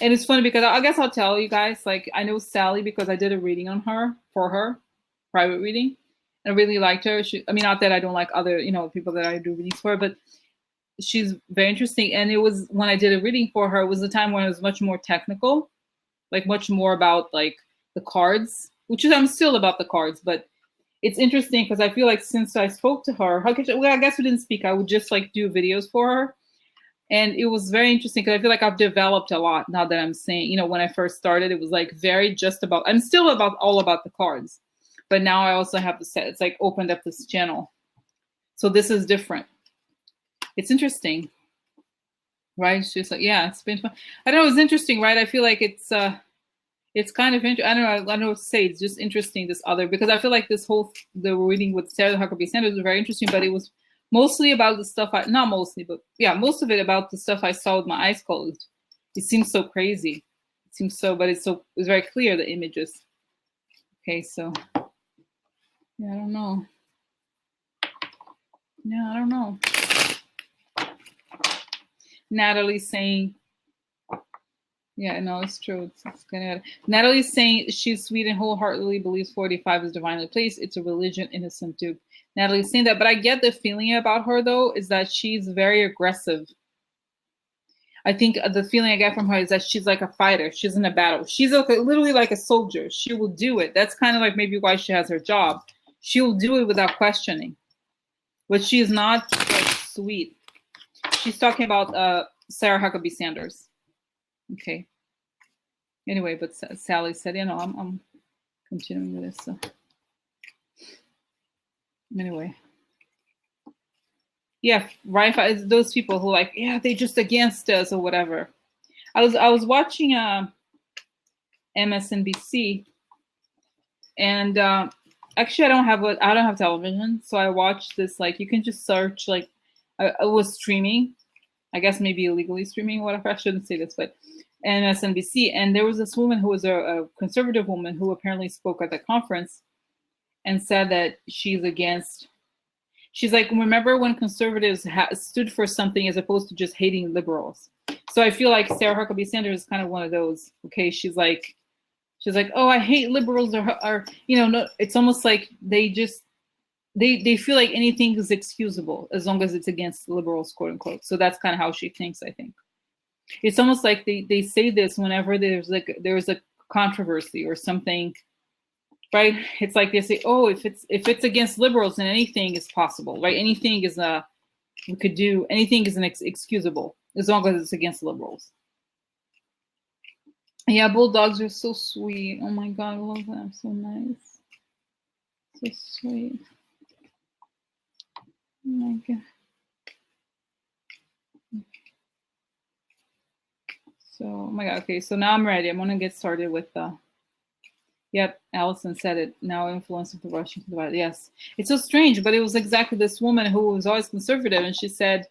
And it's funny because I guess I'll tell you guys, like, I know Sally because I did a reading on her, for her, private reading. And I really liked her. I mean, not that I don't like other, people that I do readings for, but she's very interesting. And it was, when I did a reading for her, it was a time when it was much more technical, like much more about like the cards, which is, I'm still about the cards, but it's interesting because I feel like since I spoke to her, I guess we didn't speak. I would just like do videos for her. And it was very interesting because I feel like I've developed a lot now that I'm saying, when I first started, it was like very just about, I'm still all about the cards, but now I also have the set. It's like opened up this channel. So this is different. It's interesting, right? It's just like, yeah, it's been fun. I don't know. It's interesting, right? I feel like it's kind of interesting. I don't know what to say. It's just interesting, this other, because I feel like the reading with Sarah Huckabee Sanders was very interesting, but it was mostly about the stuff, not mostly, but yeah, most of it about the stuff I saw with my eyes closed. It seems so crazy. It seems so, but it's very clear, the images. Okay, so, yeah, I don't know. Yeah, I don't know. Natalie's saying, yeah, no, it's true. It's kind of, Natalie's saying she's sweet and wholeheartedly believes 45 is divinely placed. It's a religion, innocent dupe. Natalie's saying that, but I get the feeling about her though is that she's very aggressive. I think the feeling I get from her is that she's like a fighter. She's in a battle. She's like, literally like a soldier. She will do it. That's kind of like maybe why she has her job. She'll do it without questioning. But she's not like sweet. She's talking about Sarah Huckabee Sanders. Okay. Anyway, but Sally said, you know, I'm continuing with this. So. Anyway. Yeah, right. Those people who like, yeah, they just against us or whatever. I was watching MSNBC, and actually I don't have television, so I watched this. Like, you can just search. Like, I was streaming, I guess maybe illegally streaming, whatever. I shouldn't say this, but MSNBC, and there was this woman who was a conservative woman who apparently spoke at the conference and said that she's against. She's like, remember when conservatives stood for something as opposed to just hating liberals? So I feel like Sarah Huckabee Sanders is kind of one of those. Okay, she's like, oh, I hate liberals, or you know, no, it's almost like they just they feel like anything is excusable as long as it's against liberals, quote unquote. So that's kind of how she thinks. I think it's almost like they say this whenever there's a controversy or something. Right? It's like they say, oh, if it's against liberals, then anything is possible, right? Anything is we could do anything is excusable as long as it's against liberals. Yeah, bulldogs are so sweet. Oh my god, I love them. So nice, so sweet. Oh my god. So, oh my god. Okay, so now I'm ready. I'm gonna get started with the. Yep, Allison said it. Now influence of the Russian divide. Yes, it's so strange, but it was exactly this woman who was always conservative, and she said,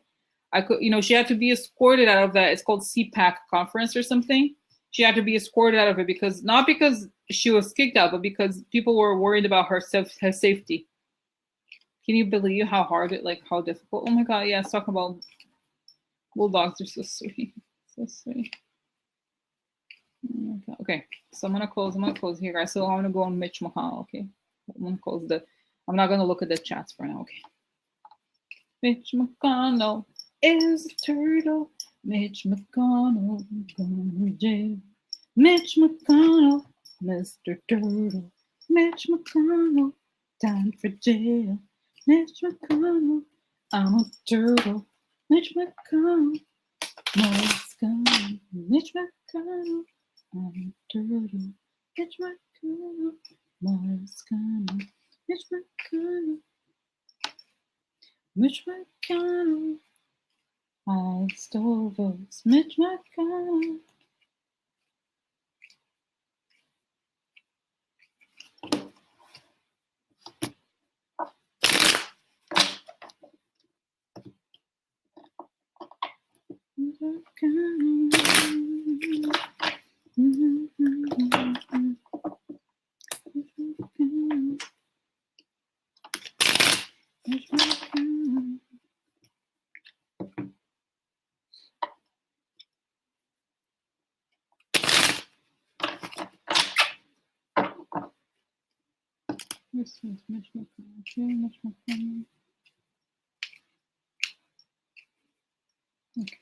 "I could, you know, she had to be escorted out of that. It's called CPAC conference or something. She had to be escorted out of it because not because she was kicked out, but because people were worried about her safety." Can you believe how hard it, like how difficult? Oh my god, yeah. Let's talk about bulldogs. Are so sweet, so sweet. Okay, so I'm gonna close here, guys. So I'm gonna go on Mitch McConnell. Okay, I'm gonna close I'm not gonna look at the chats for now. Okay. Mitch McConnell is a turtle. Mitch McConnell going to jail. Mitch McConnell, Mr. Turtle. Mitch McConnell, time for jail. Mitch McConnell, I'm a turtle. Mitch McConnell, more scum. Mitch McConnell. I'm a turtle. Mitch McConnell, more scum. Mitch McConnell. Mitch McConnell. I stole votes. Mitch McConnell. This is Mitch McConnell. Okay, Mitch McConnell. Okay.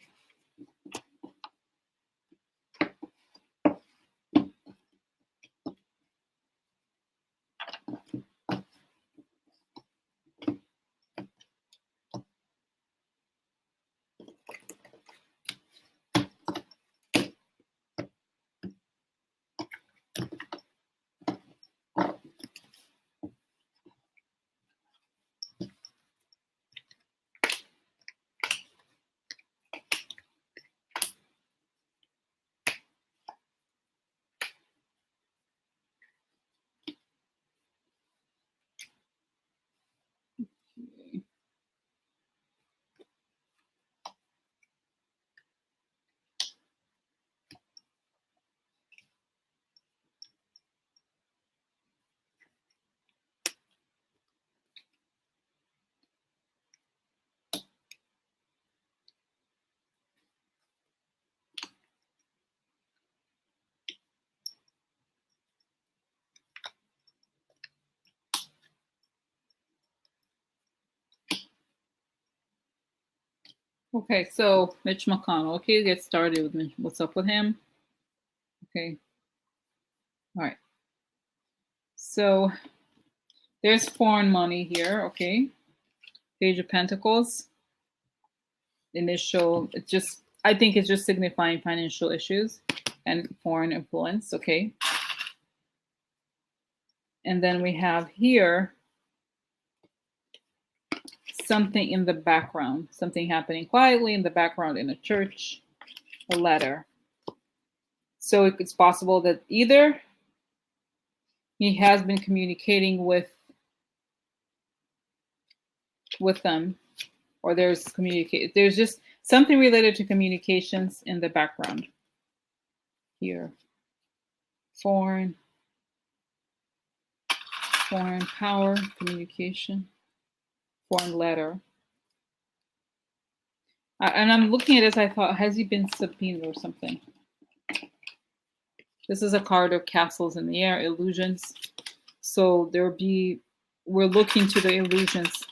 Okay, so Mitch McConnell. Okay, get started with Mitch. What's up with him? Okay. All right. So there's foreign money here. Okay. Page of Pentacles. Initial, I think it's just signifying financial issues and foreign influence. Okay. And then we have here something in the background, something happening quietly in the background in a church, a letter. So it's possible that either he has been communicating with them, or there's just something related to communications in the background here. Foreign power, communication, foreign letter. And I'm looking at this, I thought, has he been subpoenaed or something? This is a card of castles in the air, illusions. So we're looking to the illusions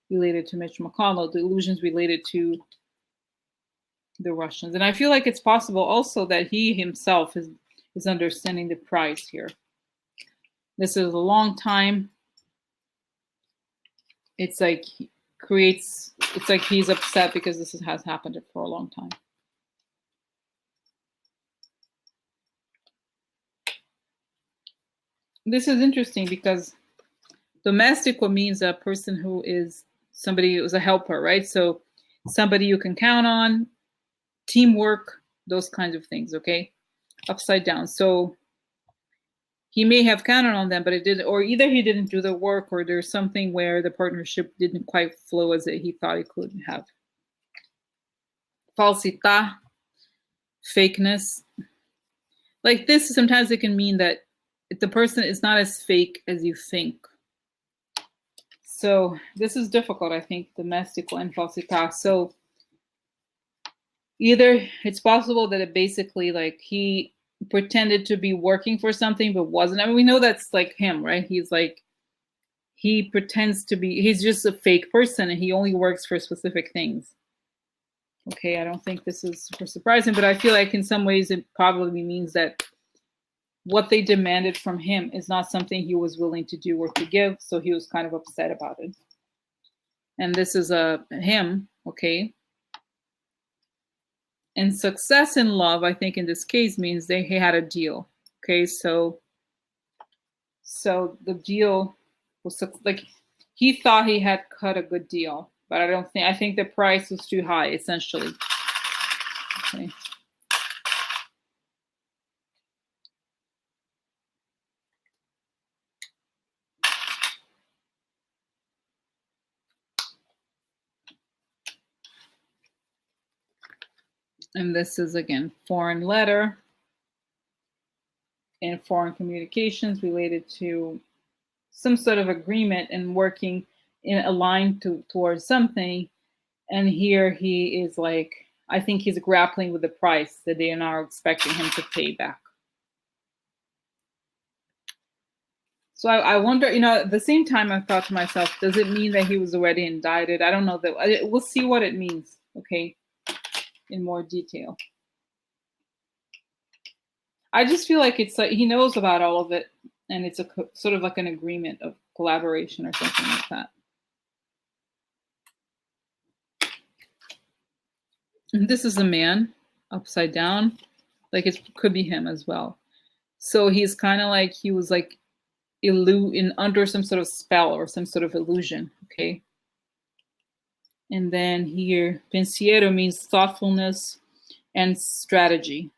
related to Mitch McConnell, the illusions related to the Russians. And I feel like it's possible also that he himself is understanding the price here. This is a long time. It's like he's upset because this has happened for a long time. This is interesting because domestic means a person who is somebody who's a helper, right? So somebody you can count on, teamwork, those kinds of things, okay? Upside down. So he may have counted on them, but it didn't, or either he didn't do the work, or there's something where the partnership didn't quite flow as he thought it could have. Falsità, fakeness. Like this, sometimes it can mean that the person is not as fake as you think. So this is difficult, I think, domestico and falsità. So either it's possible that it basically like he pretended to be working for something but wasn't. I mean, we know that's like him, right? He's like, he pretends to be, he's just a fake person and he only works for specific things. Okay, I don't think this is super surprising, but I feel like in some ways it probably means that what they demanded from him is not something he was willing to do or to give, so he was kind of upset about it. And this is him, okay? And success in love, I think in this case means he had a deal, okay? So the deal was like, he thought he had cut a good deal, but I think the price was too high, essentially. Okay. And this is, again, foreign letter and foreign communications related to some sort of agreement and working aligned towards something. And here he is like, I think he's grappling with the price that they are now expecting him to pay back. So I wonder, at the same time, I thought to myself, does it mean that he was already indicted? I don't know. We'll see what it means, okay, in more detail. I just feel like it's like he knows about all of it, and it's sort of like an agreement of collaboration or something like that. And this is a man upside down, like it could be him as well. So he's kind of like he was like under some sort of spell or some sort of illusion, okay? And then here, pensiero means thoughtfulness and strategy.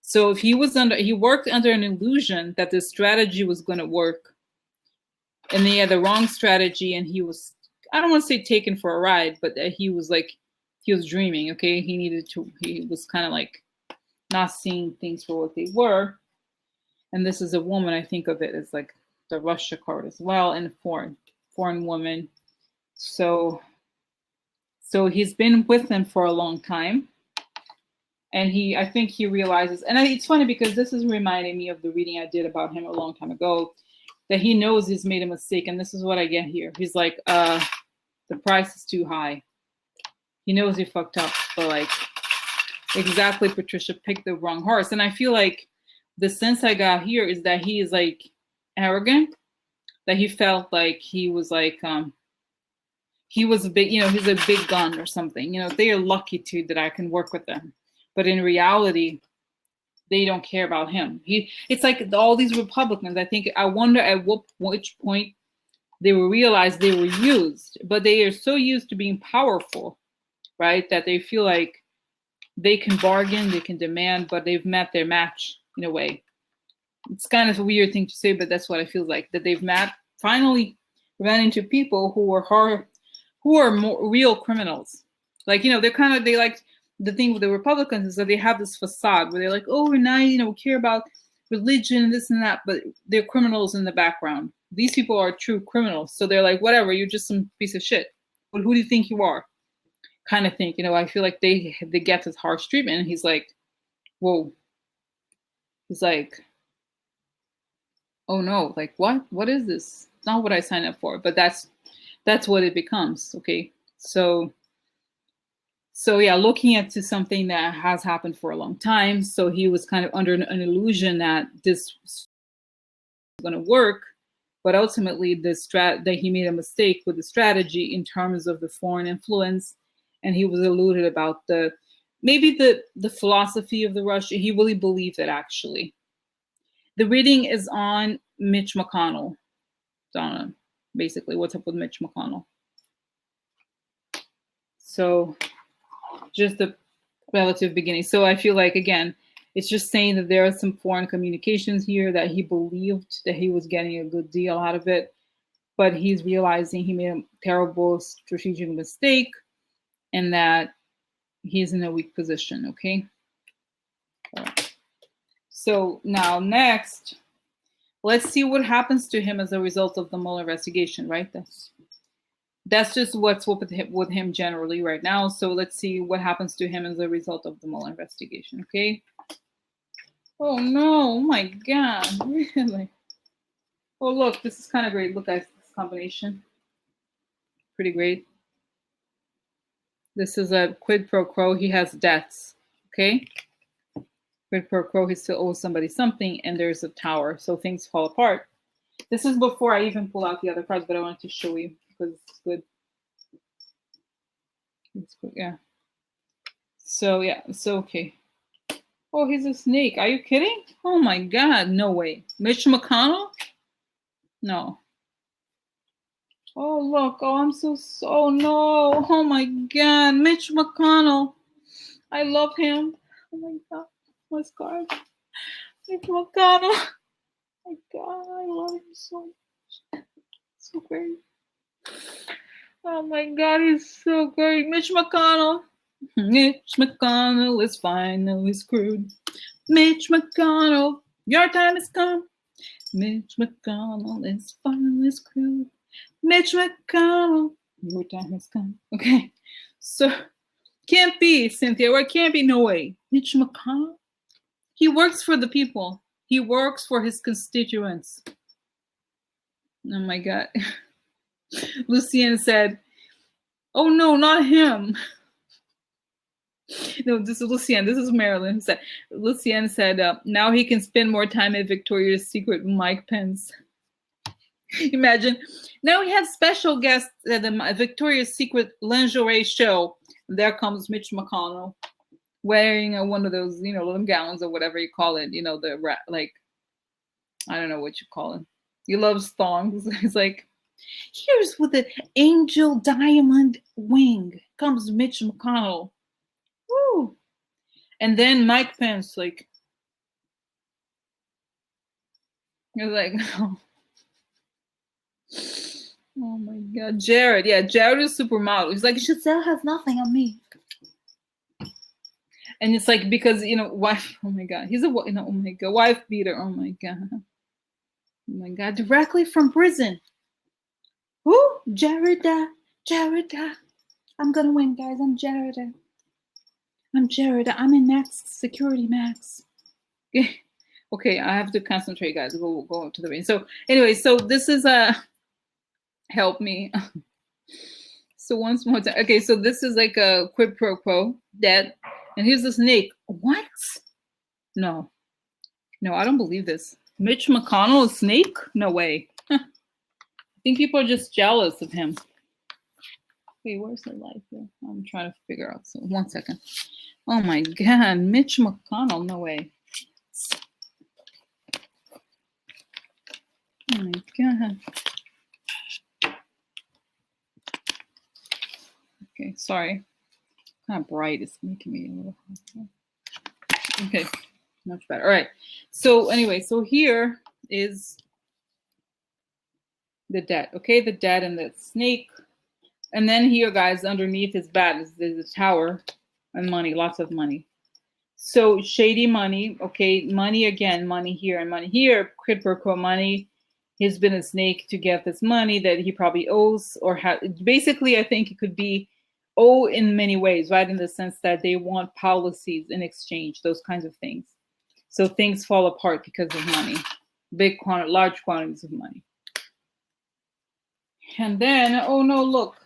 So if he worked under an illusion that the strategy was going to work, and he had the wrong strategy, and he was, I don't want to say taken for a ride, but he was dreaming, okay? He was kind of like not seeing things for what they were. And this is a woman, I think of it as like the Russia card as well, and foreign woman. So he's been with them for a long time. And I think he realizes, and it's funny because this is reminding me of the reading I did about him a long time ago, that he knows he's made a mistake. And this is what I get here. He's like, the price is too high. He knows he fucked up, but like, exactly, Patricia picked the wrong horse. And I feel like the sense I got here is that he is like arrogant, that he felt like he was like, he was a big, he's a big gun or something. They are lucky too that I can work with them. But in reality, they don't care about him. It's like all these Republicans, I wonder at which point they will realize they were used, but they are so used to being powerful, right? That they feel like they can bargain, they can demand, but they've met their match in a way. It's kind of a weird thing to say, but that's what I feel like, that they've finally ran into people who are more real criminals. Like, they like, the thing with the Republicans is that they have this facade where they're like, oh, we're not, we care about religion and this and that, but they're criminals in the background. These people are true criminals. So they're like, whatever, you're just some piece of shit. But who do you think you are? Kind of thing. I feel like they get this harsh treatment. And he's like, whoa. He's like, oh no, like what is this? It's not what I signed up for. But that's what it becomes. Okay. So yeah, looking into something that has happened for a long time. So he was kind of under an illusion that this was going to work, but ultimately that he made a mistake with the strategy in terms of the foreign influence, and he was alluded about maybe the philosophy of the Russia. He really believed it actually. The reading is on Mitch McConnell. Donna, basically, what's up with Mitch McConnell? So just the relative beginning. So I feel like, again, it's just saying that there are some foreign communications here, that he believed that he was getting a good deal out of it, but he's realizing he made a terrible strategic mistake and that he's in a weak position, okay? All right. So now next, let's see what happens to him as a result of the Mueller investigation, right? That's just what's with him generally right now. So let's see what happens to him as a result of the Mueller investigation, okay? Oh no, oh my God, really? Oh look, this is kind of great. Look guys, this combination, pretty great. This is a quid pro quo. He has debts, okay? Quid pro quo, he still owes somebody something, and there's a tower, so things fall apart. This is before I even pull out the other cards, but I wanted to show you because it's good. It's good, yeah. So yeah, so okay. Oh, he's a snake. Are you kidding? Oh my God, no way. Mitch McConnell? No. Oh look, oh oh no, oh my God, Mitch McConnell. I love him. Oh my God, what's card? Mitch McConnell. Oh my God, I love him so much. So great. Oh my God, he's so great. Mitch McConnell. Mitch McConnell is finally screwed. Mitch McConnell, your time has come. Mitch McConnell is finally screwed. Mitch McConnell, your time has come. Okay, so can't be, Cynthia, or it can't be, no way. Mitch McConnell, he works for the people. He works for his constituents. Oh my God. Lucienne said, oh no, not him. No, this is Lucienne. This is Marilyn who said, Lucienne said, now he can spend more time at Victoria's Secret with Mike Pence. Imagine, now we have special guests at the Victoria's Secret lingerie show. There comes Mitch McConnell wearing one of those, little gowns or whatever you call it. Like, I don't know what you call it. He loves thongs. He's like, here's with the angel diamond wing comes Mitch McConnell. Woo! And then Mike Pence, like, you're like, oh my God, Jared. Yeah, Jared is supermodel. He's like, Giselle has nothing on me. And it's like, because, wife, oh my God, he's a, oh my God, wife beater. Oh my God. Oh my God, directly from prison. Who? Jareda. I'm gonna win, guys. I'm Jareda. I'm in Max security, Max. Okay, I have to concentrate, guys. We'll go to the ring. So anyway, so this is help me. So once more time. Okay, so this is like a quid pro quo debt. And here's the snake. What? No. No, I don't believe this. Mitch McConnell, a snake? No way. I think people are just jealous of him. Wait, where's the light here? I'm trying to figure out. So 1 second. Oh my God, Mitch McConnell, no way. Oh my God. Okay, sorry. Kind of bright. It's making me a little hot. Okay, much better. All right. So anyway, so here is the debt. Okay, the debt and the snake. And then here, guys, underneath is bad. There's a tower and money, lots of money. So shady money. Okay, money again, money here and money here. Quid pro quo money. He's been a snake to get this money that he probably owes or basically, I think it could be owe in many ways, right? In the sense that they want policies in exchange, those kinds of things. So things fall apart because of money, large quantities of money. And then, oh no, look.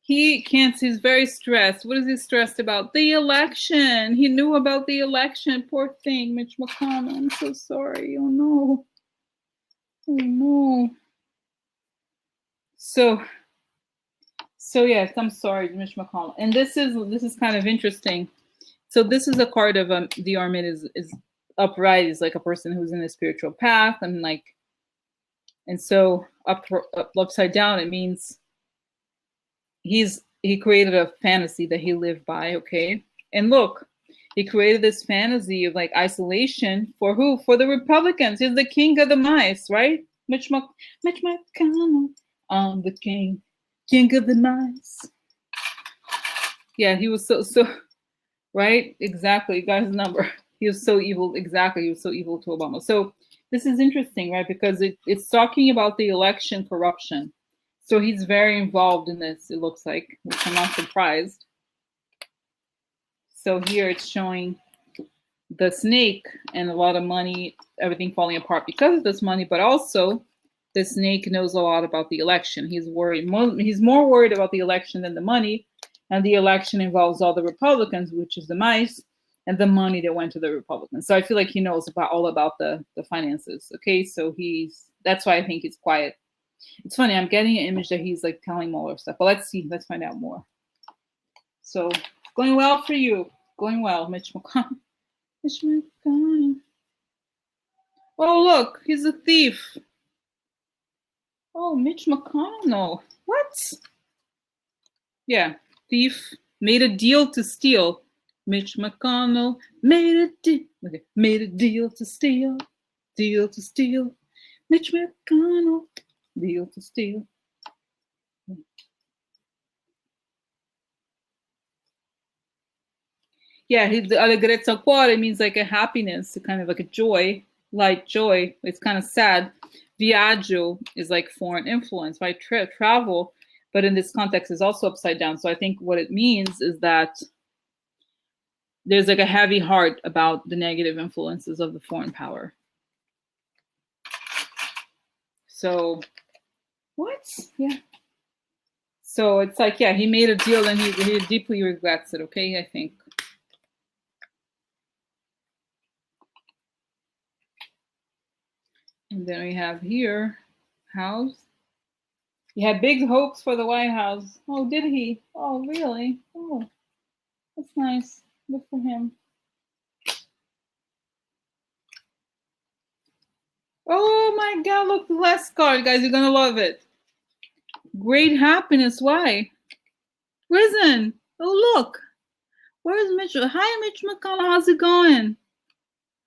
He's very stressed. What is he stressed about? The election. He knew about the election. Poor thing, Mitch McConnell. I'm so sorry. Oh no. Oh no. So yes, I'm sorry, Mitch McConnell. And this is kind of interesting. So this is a card of the Hermit is upright, is like a person who's in a spiritual path, and so upside down, it means he created a fantasy that he lived by, okay? And look, he created this fantasy of like isolation for who? For the Republicans. He's the king of the mice, right? Mitch McConnell, I'm the king of the mice. Yeah, he was so right? Exactly. You got his number. He was so evil. Exactly. He was so evil to Obama. So this is interesting, right? Because it's talking about the election corruption. So he's very involved in this, it looks like, which I'm not surprised. So here it's showing the snake and a lot of money, everything falling apart because of this money, but also the snake knows a lot about the election. He's worried. He's more worried about the election than the money. And the election involves all the Republicans, which is the mice, and the money that went to the Republicans. So I feel like he knows all about the finances. Okay, so that's why I think he's quiet. It's funny, I'm getting an image that he's like telling Mueller stuff, but let's see, let's find out more. So going well for you. Going well, Mitch McConnell. Mitch McConnell. Oh, look, he's a thief. Oh, Mitch McConnell, no. What? Yeah, thief, made a deal to steal. Mitch McConnell made a deal to steal. Deal to steal. Mitch McConnell, deal to steal. Yeah, the allegrezza cuore means like a happiness, kind of like a joy, light joy. It's kind of sad. Viaggio is like foreign influence, right? Travel, but in this context is also upside down. So I think what it means is that there's like a heavy heart about the negative influences of the foreign power. So what? Yeah. So it's like, yeah, he made a deal and he deeply regrets it, okay, I think. And then we have here, house. He had big hopes for the White House. Oh, did he? Oh, really? Oh, that's nice. Good for him. Oh my God, look, the last card, guys. You're going to love it. Great happiness. Why? Prison. Oh, look. Where's Mitch? Hi, Mitch McConnell. How's it going?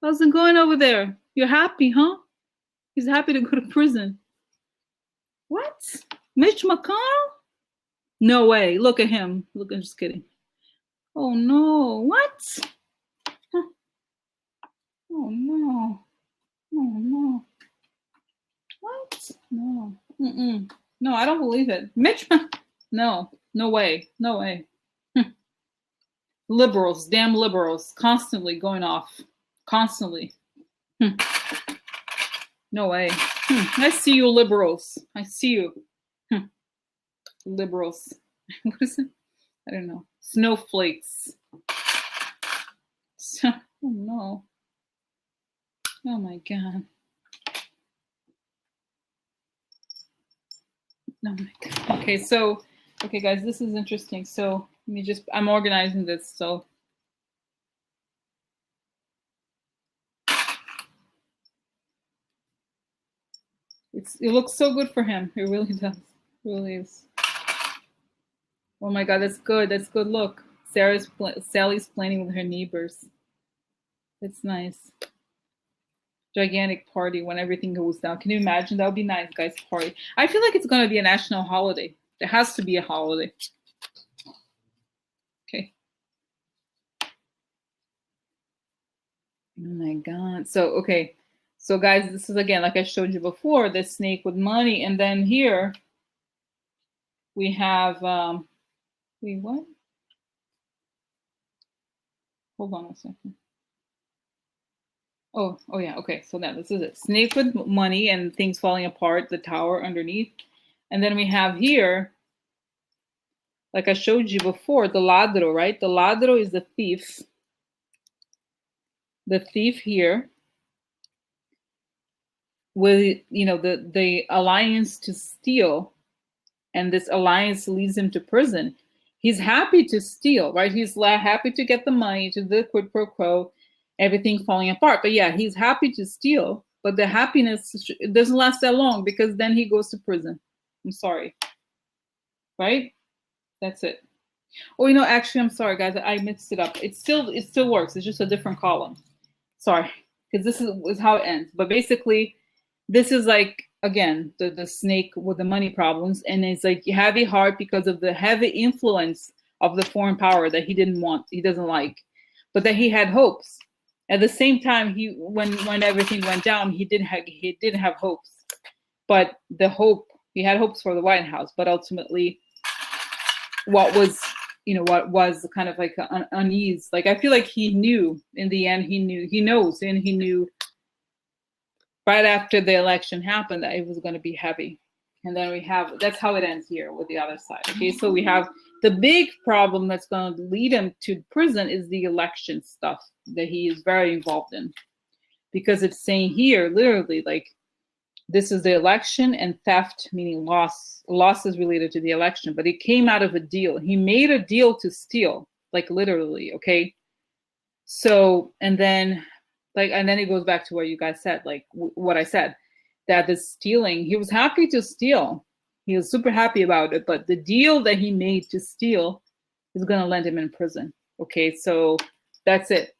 How's it going over there? You're happy, huh? He's happy to go to prison. What? Mitch McConnell? No way. Look at him. Look, I'm just kidding. Oh, no. What? Huh. Oh, no. Oh, no. What? No. Mm-mm. No, I don't believe it. Mitch, no. No way. No way. Liberals, damn liberals, constantly going off. Constantly. No way. I see you, liberals. I see you. liberals. What is it? I don't know. Snowflakes. So, oh no. Oh my God. Oh my God. Okay, so, okay, guys, this is interesting. So let me just, I'm organizing this. So it looks so good for him. It really does. It really is. Oh my God, that's good. That's good. Look, Sally's playing with her neighbors. It's nice. Gigantic party when everything goes down. Can you imagine? That would be nice, guys. Party. I feel like it's gonna be a national holiday. There has to be a holiday. Okay. Oh my God. So okay. So guys, this is again, like I showed you before, the snake with money, and then here we have wait, what? Hold on a second. Oh yeah, okay. So now this is it. Snake with money and things falling apart, the tower underneath. And then we have here, like I showed you before, the ladro, right? The ladro is the thief. The thief here with, you know, the alliance to steal, and this alliance leads him to prison. He's happy to steal, right? He's happy to get the money, to the quid pro quo, everything falling apart. But yeah, he's happy to steal, but the happiness, it doesn't last that long because then he goes to prison. I'm sorry, right? That's it. Oh, you know, actually, I'm sorry, guys. I mixed it up. It still works. It's just a different column. Sorry, because this is how it ends. But basically, this is like, again, the snake with the money problems, and it's like heavy heart because of the heavy influence of the foreign power that he didn't want, he doesn't like, but that he had hopes. At the same time, he when everything went down, he did have hopes, but the hope, he had hopes for the White House, but ultimately, what was kind of like an unease. Like I feel like he knew in the end, he knew right after the election happened that it was going to be heavy. And then we have, that's how it ends here with the other side. Okay, so we have the big problem that's going to lead him to prison is the election stuff that he is very involved in. Because it's saying here, literally, like, this is the election and theft, meaning loss. Loss is related to the election, but it came out of a deal. He made a deal to steal, like literally, okay? So, and then it goes back to what you guys said, like what I said, that the stealing, he was happy to steal. He was super happy about it, but the deal that he made to steal is going to land him in prison. Okay, so that's it.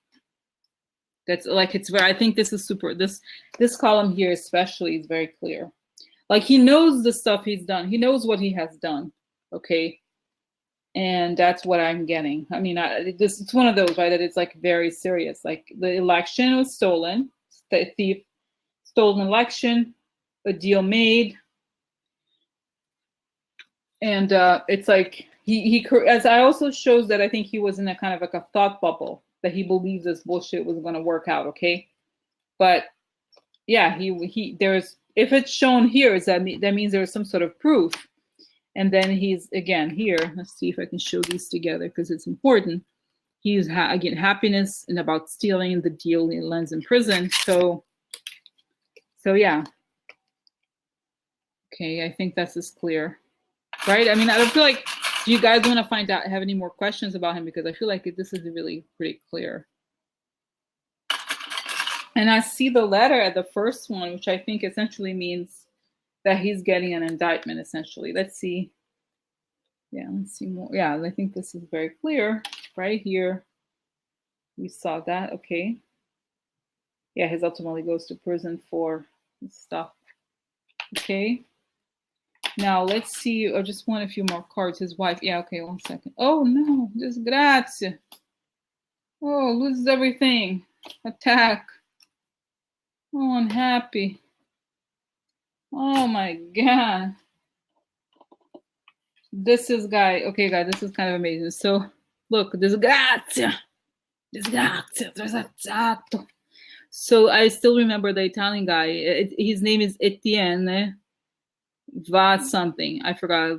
That's like, it's very, I think this is super, this column here especially is very clear. Like he knows the stuff he's done. He knows what he has done. Okay. And that's what I'm getting. I mean, it's one of those, right, that it's like very serious. Like the election was stolen, the thief stole an election, a deal made. And it's like, he, as I also shows that I think he was in a kind of like a thought bubble that he believed this bullshit was going to work out. Okay. But yeah, there's, if it's shown here, is that means there's some sort of proof. And then he's, again, here, let's see if I can show these together because it's important. He's, again, happiness and about stealing the deal he lands in prison. So yeah. Okay, I think that's as clear, right? I mean, I don't feel like, do you guys want to find out, have any more questions about him? Because I feel like this is really pretty clear. And I see the letter at the first one, which I think essentially means that he's getting an indictment, essentially. Let's see. Yeah, let's see more. Yeah, I think this is very clear. Right here, we saw that. Okay. Yeah, he ultimately goes to prison for stuff. Okay. Now, let's see. I just want a few more cards. His wife. Yeah, okay, 1 second. Oh, no. Disgrazia. Oh, loses everything. Attack. Oh, unhappy. Oh, my God. This is guy. Okay, guys, this is kind of amazing. So, look, disgrazia. Disgrazia. So I still remember the Italian guy. His name is Etienne Va something. I forgot.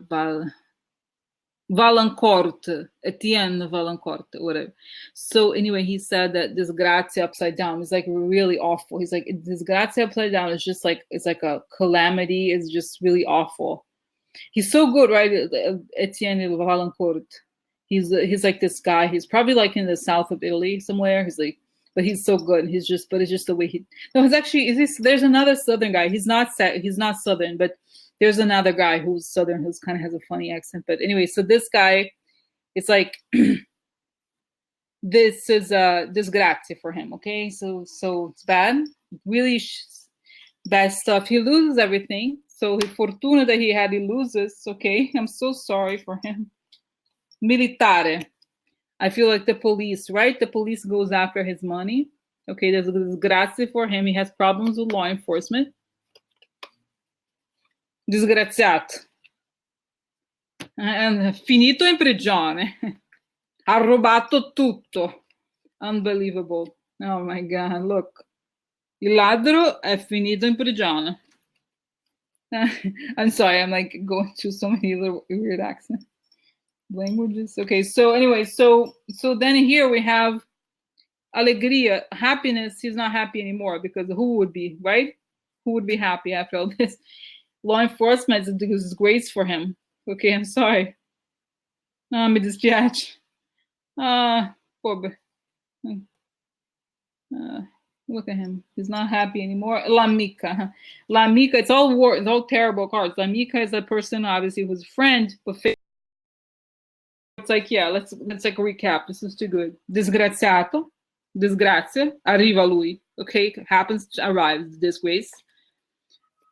Valancourt, Etienne Valancourt, whatever. So anyway, he said that disgrazia upside down is like really awful. He's like, disgrazia upside down is just like, it's like a calamity. It's just really awful. He's so good, right? Etienne Valancourt. He's like this guy. He's probably like in the south of Italy somewhere. He's like, but he's so good. But it's just the way he. No, it's actually. There's another Southern guy. He's not Southern, but there's another guy who's Southern who's kind of has a funny accent. But anyway, so this guy, it's like this is disgrazia for him. Okay, so it's bad, really bad stuff. He loses everything. So his fortuna that he had, he loses. Okay, I'm so sorry for him. Militare. I feel like the police, right? The police goes after his money. Okay, there's disgrazia for him. He has problems with law enforcement. Disgraziato. Finito in prigione. Ha rubato tutto. Unbelievable. Oh my God, look. Il ladro è finito in prigione. I'm sorry, I'm like going through so many little weird accents. Languages. Okay, so anyway, so then here we have alegria, happiness. He's not happy anymore because who would be, right? Who would be happy after all this? Law enforcement is a disgrace for him. Okay, I'm sorry. Mi dispiace. Pobre. Look at him. He's not happy anymore. L'amica. L'amica, it's all war, it's all terrible cards. L'amica is a person, obviously, who's a friend, but it's like, yeah, let's like recap. This is too good. Disgraziato. Disgrazia. Arriva lui. Okay, happens, arrives, disgrace.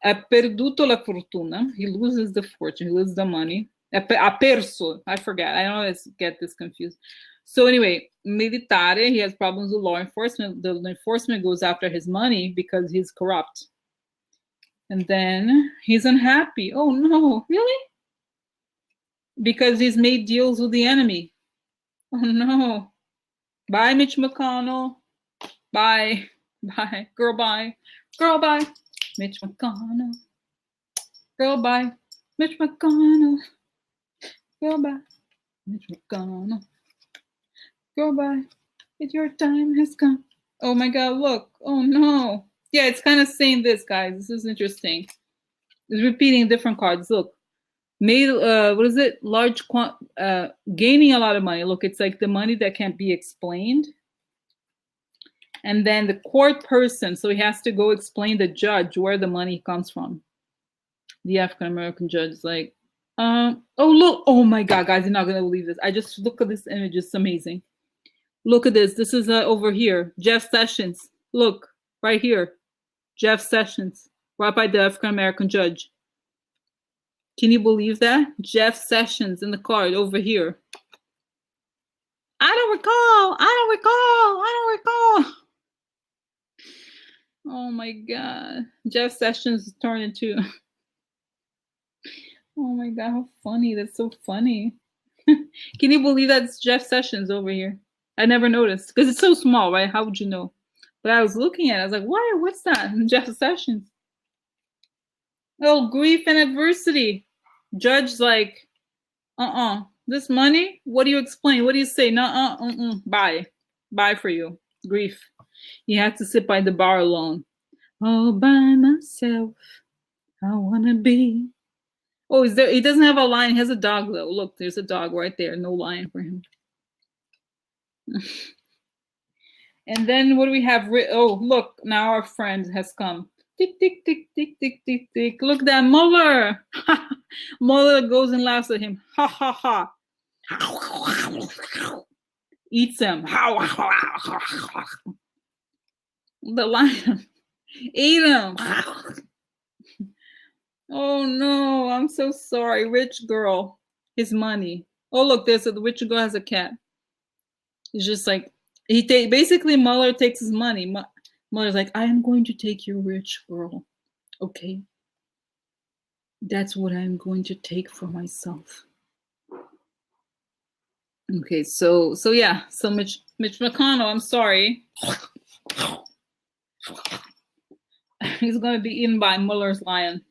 Ha perduto la fortuna. He loses the fortune. He loses the money. Ha perso. I forget. I always get this confused. So anyway, militare, he has problems with law enforcement. The enforcement goes after his money because he's corrupt. And then he's unhappy. Oh no, really? Because he's made deals with the enemy. Oh no. Bye, Mitch McConnell. Bye. Bye. Girl, bye. Girl, bye. Mitch McConnell. Girl, bye. Mitch McConnell. Girl, bye. Mitch McConnell. Girl, bye. Your time has come. Oh my God, look. Oh no. Yeah, it's kind of saying this, guys. This is interesting. It's repeating different cards. Look. Made what is it? Gaining a lot of money. Look, it's like the money that can't be explained. And then the court person, so he has to go explain the judge where the money comes from. The African American judge is like, oh look, oh my God, guys, you're not gonna believe this. I just look at this image, it's amazing. Look at this. This is over here. Jeff Sessions. Look, right here. Jeff Sessions, right by the African American judge. Can you believe that? Jeff Sessions in the card over here. I don't recall. Oh my God. Jeff Sessions turned into. Oh my God, how funny. That's so funny. Can you believe that's Jeff Sessions over here? I never noticed because it's so small, right? How would you know? But I was looking at it. I was like, why? What's that? Jeff Sessions. Oh, grief and adversity. Judge like, this money, what do you explain? What do you say? Bye for you. Grief. You have to sit by the bar alone. All by myself. I wanna be. Oh, is there? He doesn't have a lion. He has a dog though. Look, there's a dog right there. No lion for him. And then what do we have? Oh, look, now our friend has come. Tick, tick, tick, tick, tick, tick, tick. Look at that, Mueller. Mueller goes and laughs at him. Ha, ha, ha. Eats him. The lion ate him. Oh no, I'm so sorry. Rich girl, his money. Oh look, the rich girl has a cat. It's just like basically Mueller takes his money. Mueller's like, I am going to take your rich girl. Okay. That's what I'm going to take for myself. Okay, so yeah, so Mitch McConnell, I'm sorry. He's gonna be eaten by Mueller's lion.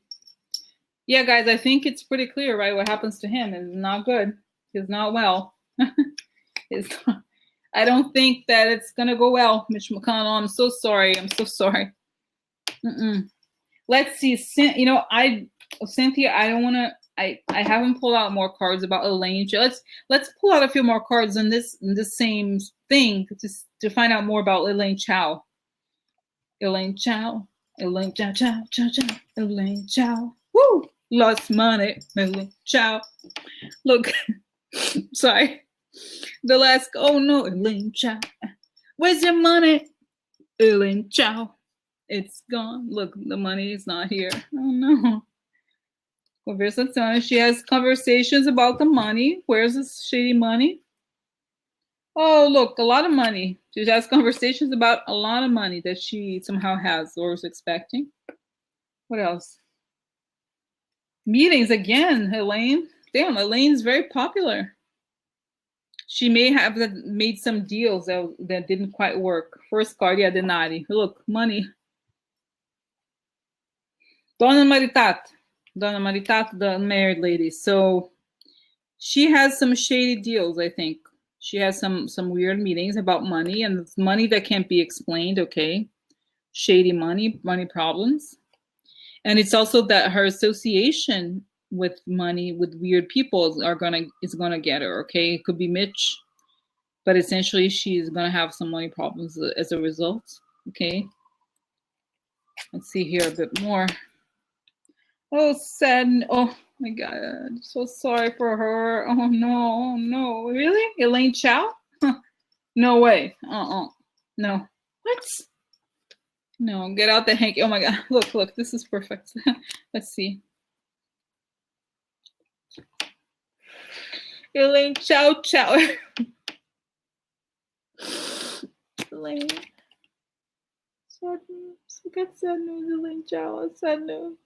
Yeah, guys, I think it's pretty clear, right? What happens to him is not good. He's not well. I don't think that it's gonna go well, Mitch McConnell. I'm so sorry. I'm so sorry. Let's see. Cynthia, I don't want to. I haven't pulled out more cards about Elaine. Let's pull out a few more cards in this same thing to find out more about Elaine Chao. Elaine Chao. Elaine Chao. Chao. Chao. Chao. Elaine Chao. Woo! Lost money. Elaine Chao. Look. Sorry. The last. Oh no, Elaine Chao. Where's your money? Elaine Chao. It's gone. Look, the money is not here. Oh no. Conversazione. She has conversations about the money. Where's this shady money? Oh, look, a lot of money. She has conversations about a lot of money that she somehow has or is expecting. What else? Meetings again, Elaine. Damn, Elaine's very popular. She may have made some deals that didn't quite work. First card, yeah, denari. Look, money. Donna Maritat, the married lady. So she has some shady deals, I think. She has some weird meetings about money, and it's money that can't be explained, okay? Shady money problems. And it's also that her association with money, with weird people is gonna get her, okay? It could be Mitch, but essentially she's gonna have some money problems as a result, okay? Let's see here a bit more. Oh, sad. Oh my God. So sorry for her. Oh no, no. Really? Elaine Chao? Huh. No way. No. What? No, get out the hanky. Oh my God. Look, this is perfect. Let's see. Elaine Chao. Elaine. Sad news. We got sad news, Elaine Chao. Sad news.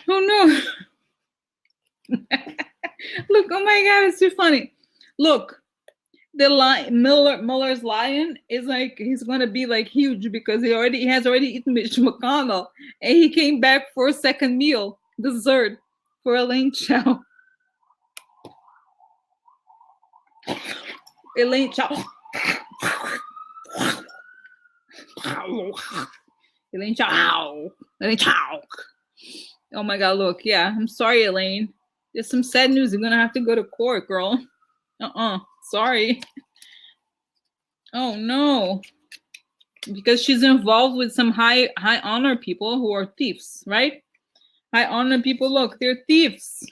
Oh no. Look, oh my God, it's too funny. Look, the lion, Mueller's lion is like, he's gonna be like huge because he has already eaten Mitch McConnell, and he came back for a second meal, dessert for Elaine Chao. Elaine Chao. Elaine Chao. Elaine Chao. Oh my God, look, yeah, I'm sorry, Elaine. There's some sad news. You're gonna have to go to court, girl. Sorry. Oh no. Because she's involved with some high honor people who are thieves, right? High honor people, look, they're thieves.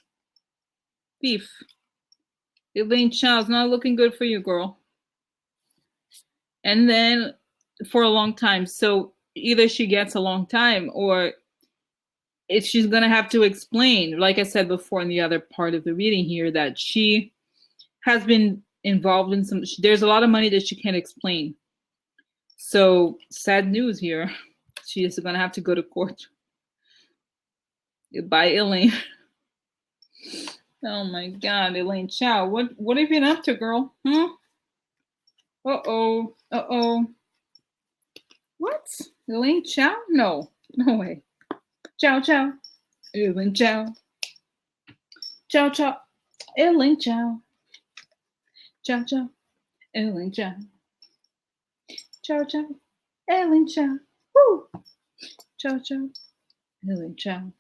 Thief. Elaine Chao is not looking good for you, girl. And then for a long time. So either she gets a long time, or she's going to have to explain, like I said before in the other part of the reading here, that she has been involved in there's a lot of money that she can't explain. So sad news here. She is going to have to go to court. Bye, Elaine. Oh my God, Elaine Chao. What have you been up to, girl? Huh? Uh-oh. What? Elaine Chao? No way. Chao. Elaine Chao. Chao. Elaine Chao. Chao. Elaine Chao. Chao. Elaine Chao. Woo! Chao. Elaine Chao.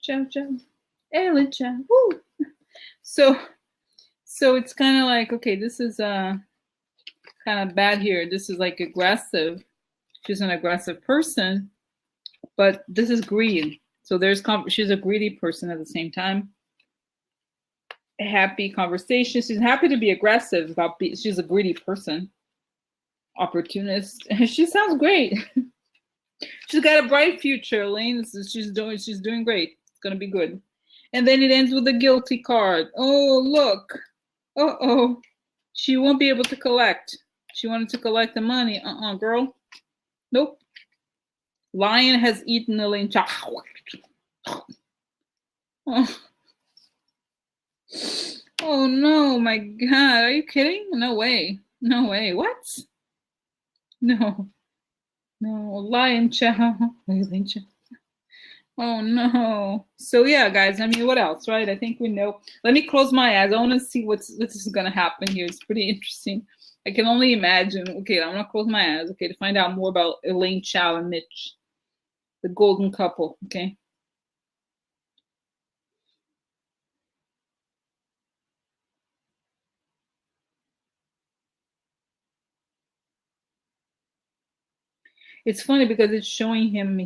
Chao. Elaine Chao. Woo! So it's kind of like, okay, this is kind of bad here. This is like aggressive. She's an aggressive person, but this is greed. So she's a greedy person at the same time. A happy conversation. She's happy to be aggressive she's a greedy person. Opportunist. She sounds great. She's got a bright future, Elaine. She's doing great. It's gonna be good. And then it ends with a guilty card. Oh, look. Uh-oh. She won't be able to collect. She wanted to collect the money. Girl. Nope. Lion has eaten Elaine Chao. Oh. Oh no, my God. Are you kidding? No way. No way. What? No. No. Lion Chow. Elaine Chao. Oh no. So yeah, guys, I mean, what else, right? I think we know. Let me close my eyes. I want to see what's gonna happen here. It's pretty interesting. I can only imagine. Okay, I'm gonna close my eyes, okay, to find out more about Elaine Chao and Mitch, the golden couple, okay? It's funny because it's showing him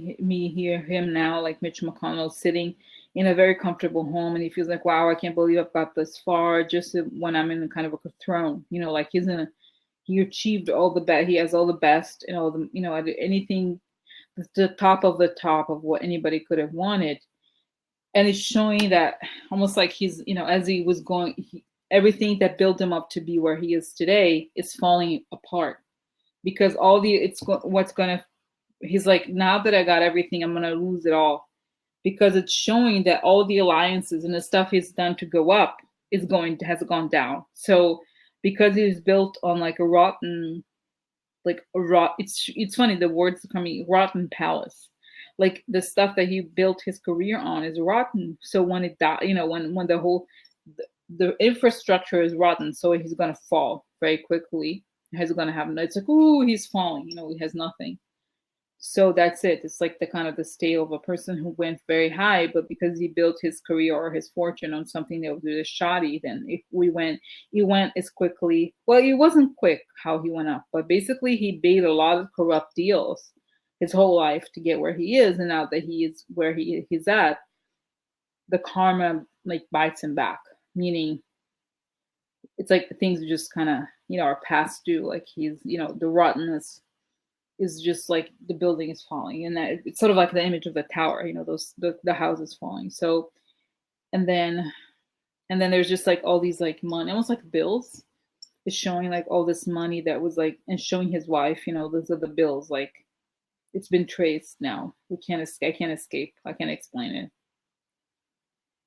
now, like Mitch McConnell sitting in a very comfortable home, and he feels like, wow, I can't believe I've got this far just when I'm in a kind of a throne, like he achieved all the best, he has all the best and all the, anything, the top of what anybody could have wanted. And it's showing that almost like he's, as he was going, everything that built him up to be where he is today is falling apart because what's going to, he's like, now that I got everything, I'm going to lose it all, because it's showing that all the alliances and the stuff he's done to go up has gone down. So because he's built on like a rotten, it's funny, the words coming, rotten palace, like the stuff that he built his career on is rotten. So when it die, when the infrastructure is rotten, so he's going to fall very quickly. He's going to have, it's like, ooh, he's falling, he has nothing. So that's it. It's like the kind of the state of a person who went very high, but because he built his career or his fortune on something that was really shoddy, then he went as quickly. Well, it wasn't quick how he went up, but basically he made a lot of corrupt deals his whole life to get where he is, and now that he is where he's at, the karma like bites him back. Meaning, it's like things just kind of are past due. Like he's the rottenness is just like the building is falling, and that it's sort of like the image of the tower, those the houses falling. So and then there's just like all these like money, almost like bills. It's showing like all this money that was like, and showing his wife, those are the bills, like it's been traced now. We can't escape. I can't escape. I can't explain it.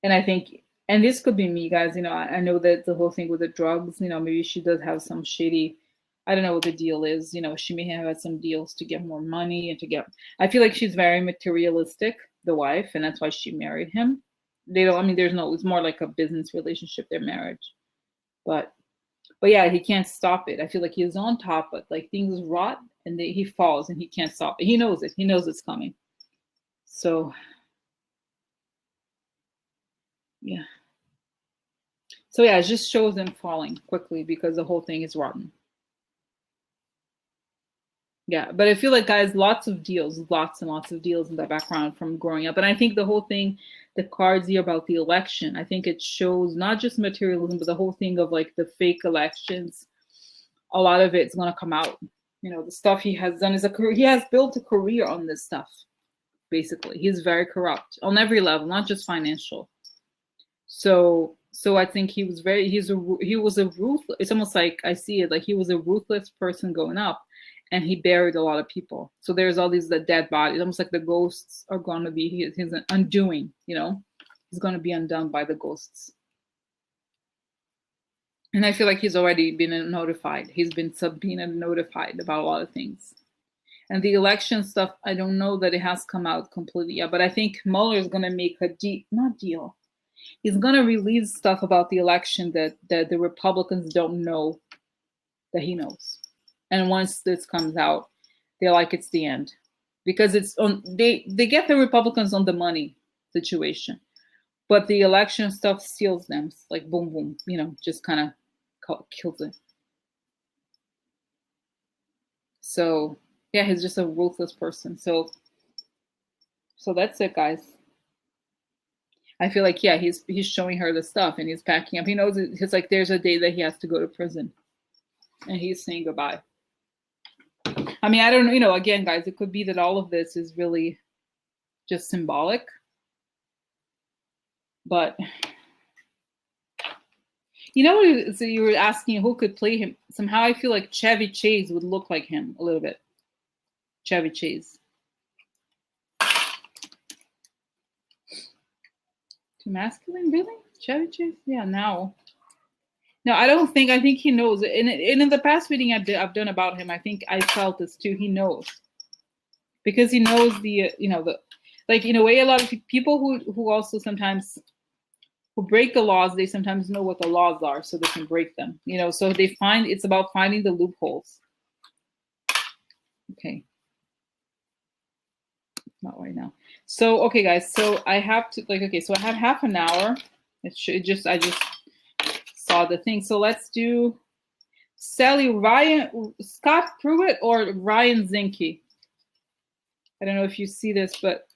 And I think, and this could be me, guys, I know that the whole thing with the drugs, maybe she does have some shady, I don't know what the deal is. She may have had some deals to get more money and to get, I feel like she's very materialistic, the wife, and that's why she married him. They don't, I mean, it's more like a business relationship, their marriage. But yeah, he can't stop it. I feel like he's on top, but like things rot and he falls and he can't stop it. He knows it. He knows it's coming. So, yeah. So yeah, it just shows them falling quickly because the whole thing is rotten. Yeah, but I feel like, guys, lots and lots of deals in the background from growing up. And I think the whole thing, the cards here about the election, I think it shows not just materialism, but the whole thing of like the fake elections. A lot of it's going to come out. The stuff he has done is a career. He has built a career on this stuff, basically. He's very corrupt on every level, not just financial. So I think he was a ruthless, it's almost like I see it like he was a ruthless person going up, and he buried a lot of people. So there's all these the dead bodies, almost like the ghosts are going to be his undoing, he's going to be undone by the ghosts. And I feel like he's already been notified. He's been subpoenaed and notified about a lot of things. And the election stuff, I don't know that it has come out completely yet, but I think Mueller is going to make a deal. He's going to release stuff about the election that the Republicans don't know that he knows. And once this comes out, they're like, it's the end. Because it's on, they get the Republicans on the money situation. But the election stuff steals them. It's like boom, boom, just kind of kills it. So yeah, he's just a ruthless person. So that's it, guys. I feel like, yeah, he's showing her the stuff and he's packing up. He knows it's like there's a day that he has to go to prison, and he's saying goodbye. I mean, I don't know, again, guys, it could be that all of this is really just symbolic, but so you were asking who could play him. Somehow I feel like Chevy Chase would look like him a little bit. Chevy Chase. Too masculine, really? Chevy Chase? Yeah, now. No, I don't think. I think he knows. And in the past reading I've done about him, I think I felt this too. He knows because he knows the the like in a way a lot of people who also sometimes who break the laws, they sometimes know what the laws are so they can break them. So they find it's about finding the loopholes. Okay. Not right now. So okay, guys. So I have to okay. So I have half an hour. I just saw the thing. So let's do Scott Pruitt or Ryan Zinke. I don't know if you see this, but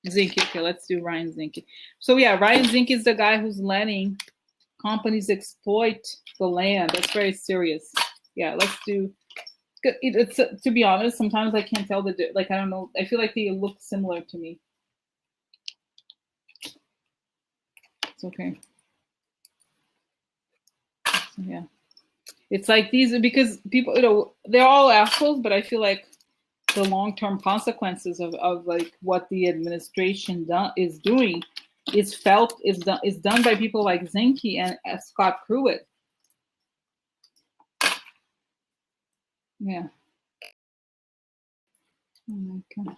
Zinke. Okay, let's do Ryan Zinke. So yeah, Ryan Zinke is the guy who's letting companies exploit the land. That's very serious. Yeah, let's do. It's to be honest, sometimes I can't tell I don't know. I feel like they look similar to me. It's okay. So, yeah. It's like these because people, they're all assholes, but I feel like the long-term consequences of like what the administration is doing is done by people like Zinke and Scott Pruitt. Yeah. Oh my God.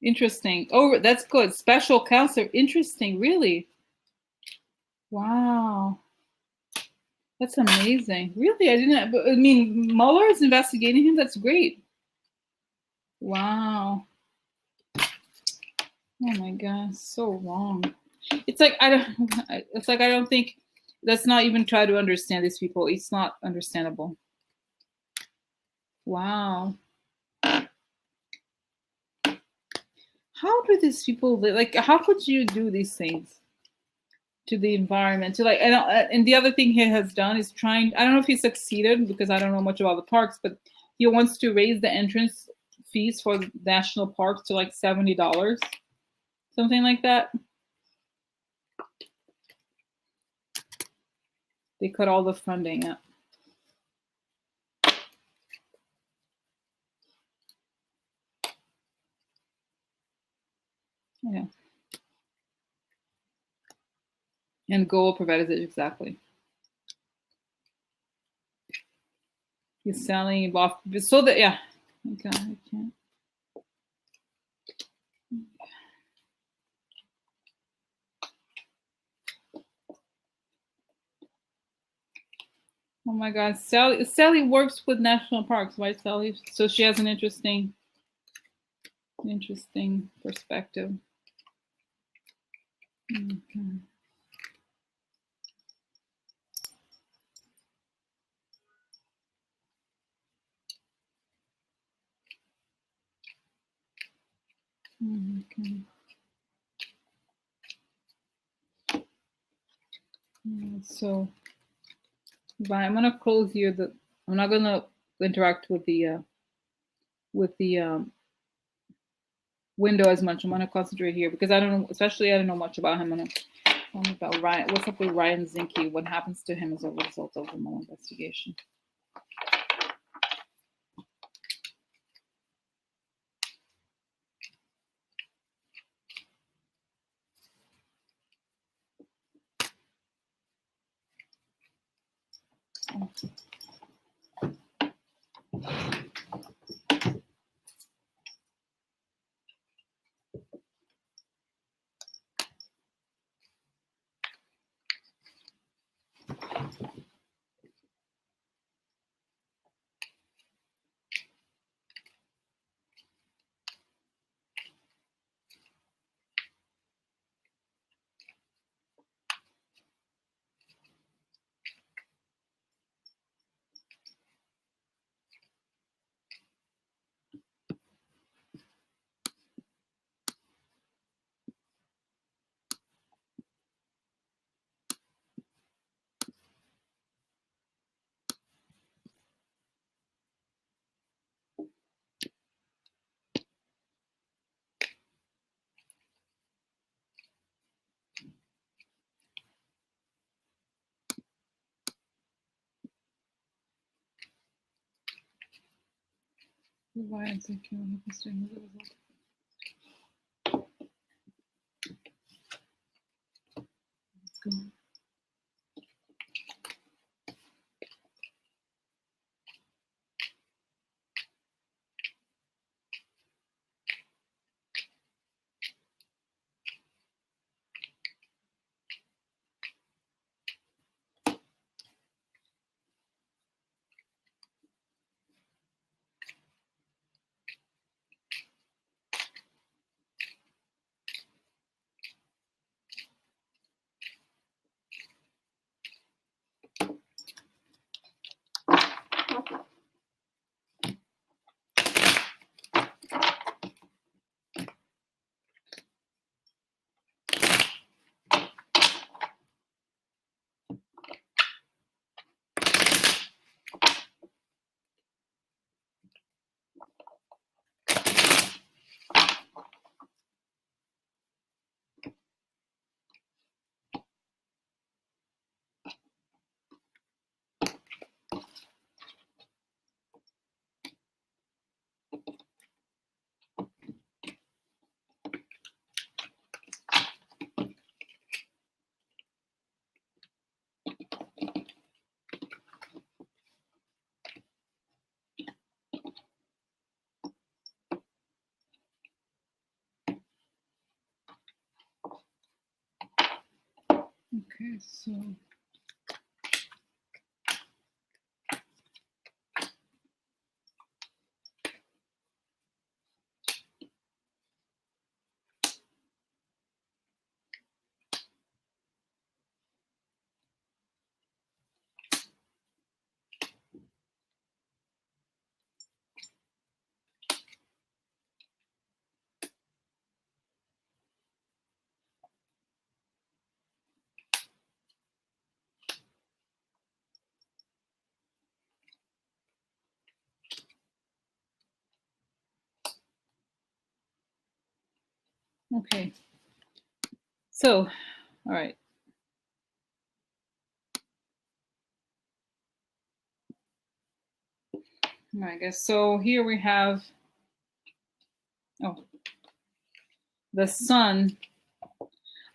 Interesting. Oh, that's good. Special counsel. Interesting. Really? Wow. That's amazing. Really? I mean, Mueller is investigating him. That's great. Wow. Oh my God. So wrong. It's like, I don't think, let's not even try to understand these people. It's not understandable. Wow. How do these people like? How could you do these things to the environment? To like, and the other thing he has done is trying. I don't know if he succeeded because I don't know much about the parks, but he wants to raise the entrance fees for national parks to like $70, something like that. They cut all the funding out. Yeah. And goal provided it exactly. He's selling off so that yeah. Okay, I can't. Oh my God, Sally works with national parks, right, Sally? So she has an interesting perspective. Okay. Okay. Yeah, so I'm gonna close here. I'm not gonna interact with the window as much. I'm gonna concentrate here because I don't know, especially I don't know much about him. Tell me about Ryan. What's up with Ryan Zinke? What happens to him as a result of the Mueller investigation? Ryan Zinke. What happens to him as a result? Okay, so okay. So, all right. I guess so. Here we have the sun.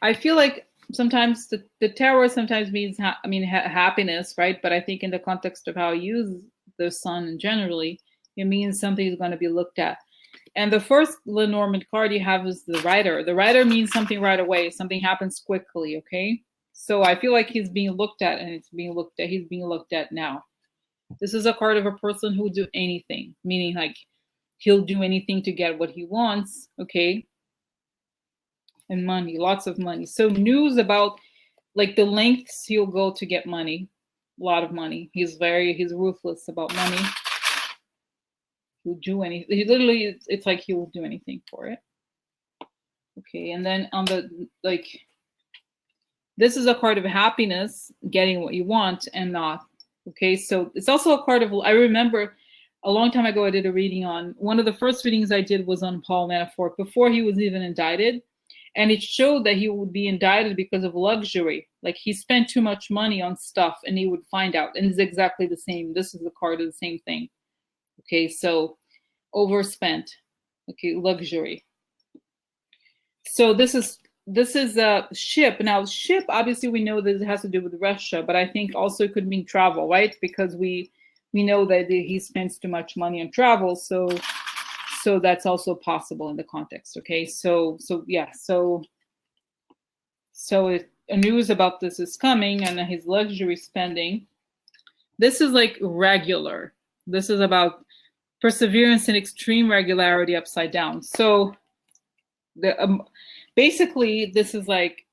I feel like sometimes the tarot sometimes means happiness, right? But I think in the context of how I use the sun generally, it means something is going to be looked at. And the first Lenormand card you have is the Rider. The Rider means something right away. Something happens quickly, okay? So I feel like he's being looked at, and it's being looked at. He's being looked at now. This is a card of a person who will do anything, meaning like he'll do anything to get what he wants, okay? And money, lots of money. So news about like the lengths he'll go to get money, a lot of money. He's ruthless about money. He'll do anything. He literally, it's like he will do anything for it. Okay, and then on the like, this is a card of happiness, getting what you want and not. Okay, so it's also a card of, I remember a long time ago I did a reading on, one of the first readings I did was on Paul Manafort before he was even indicted. And it showed that he would be indicted because of luxury. Like he spent too much money on stuff and he would find out. And it's exactly the same. This is the card of the same thing. Okay, so overspent. Okay, luxury. So this is a ship. Now, ship, obviously we know that it has to do with Russia, but I think also it could mean travel, right? Because we know that he spends too much money on travel. So that's also possible in the context. Okay, so news about this is coming, and his luxury spending. This is like regular. This is about perseverance and extreme regularity upside down. So basically this is like,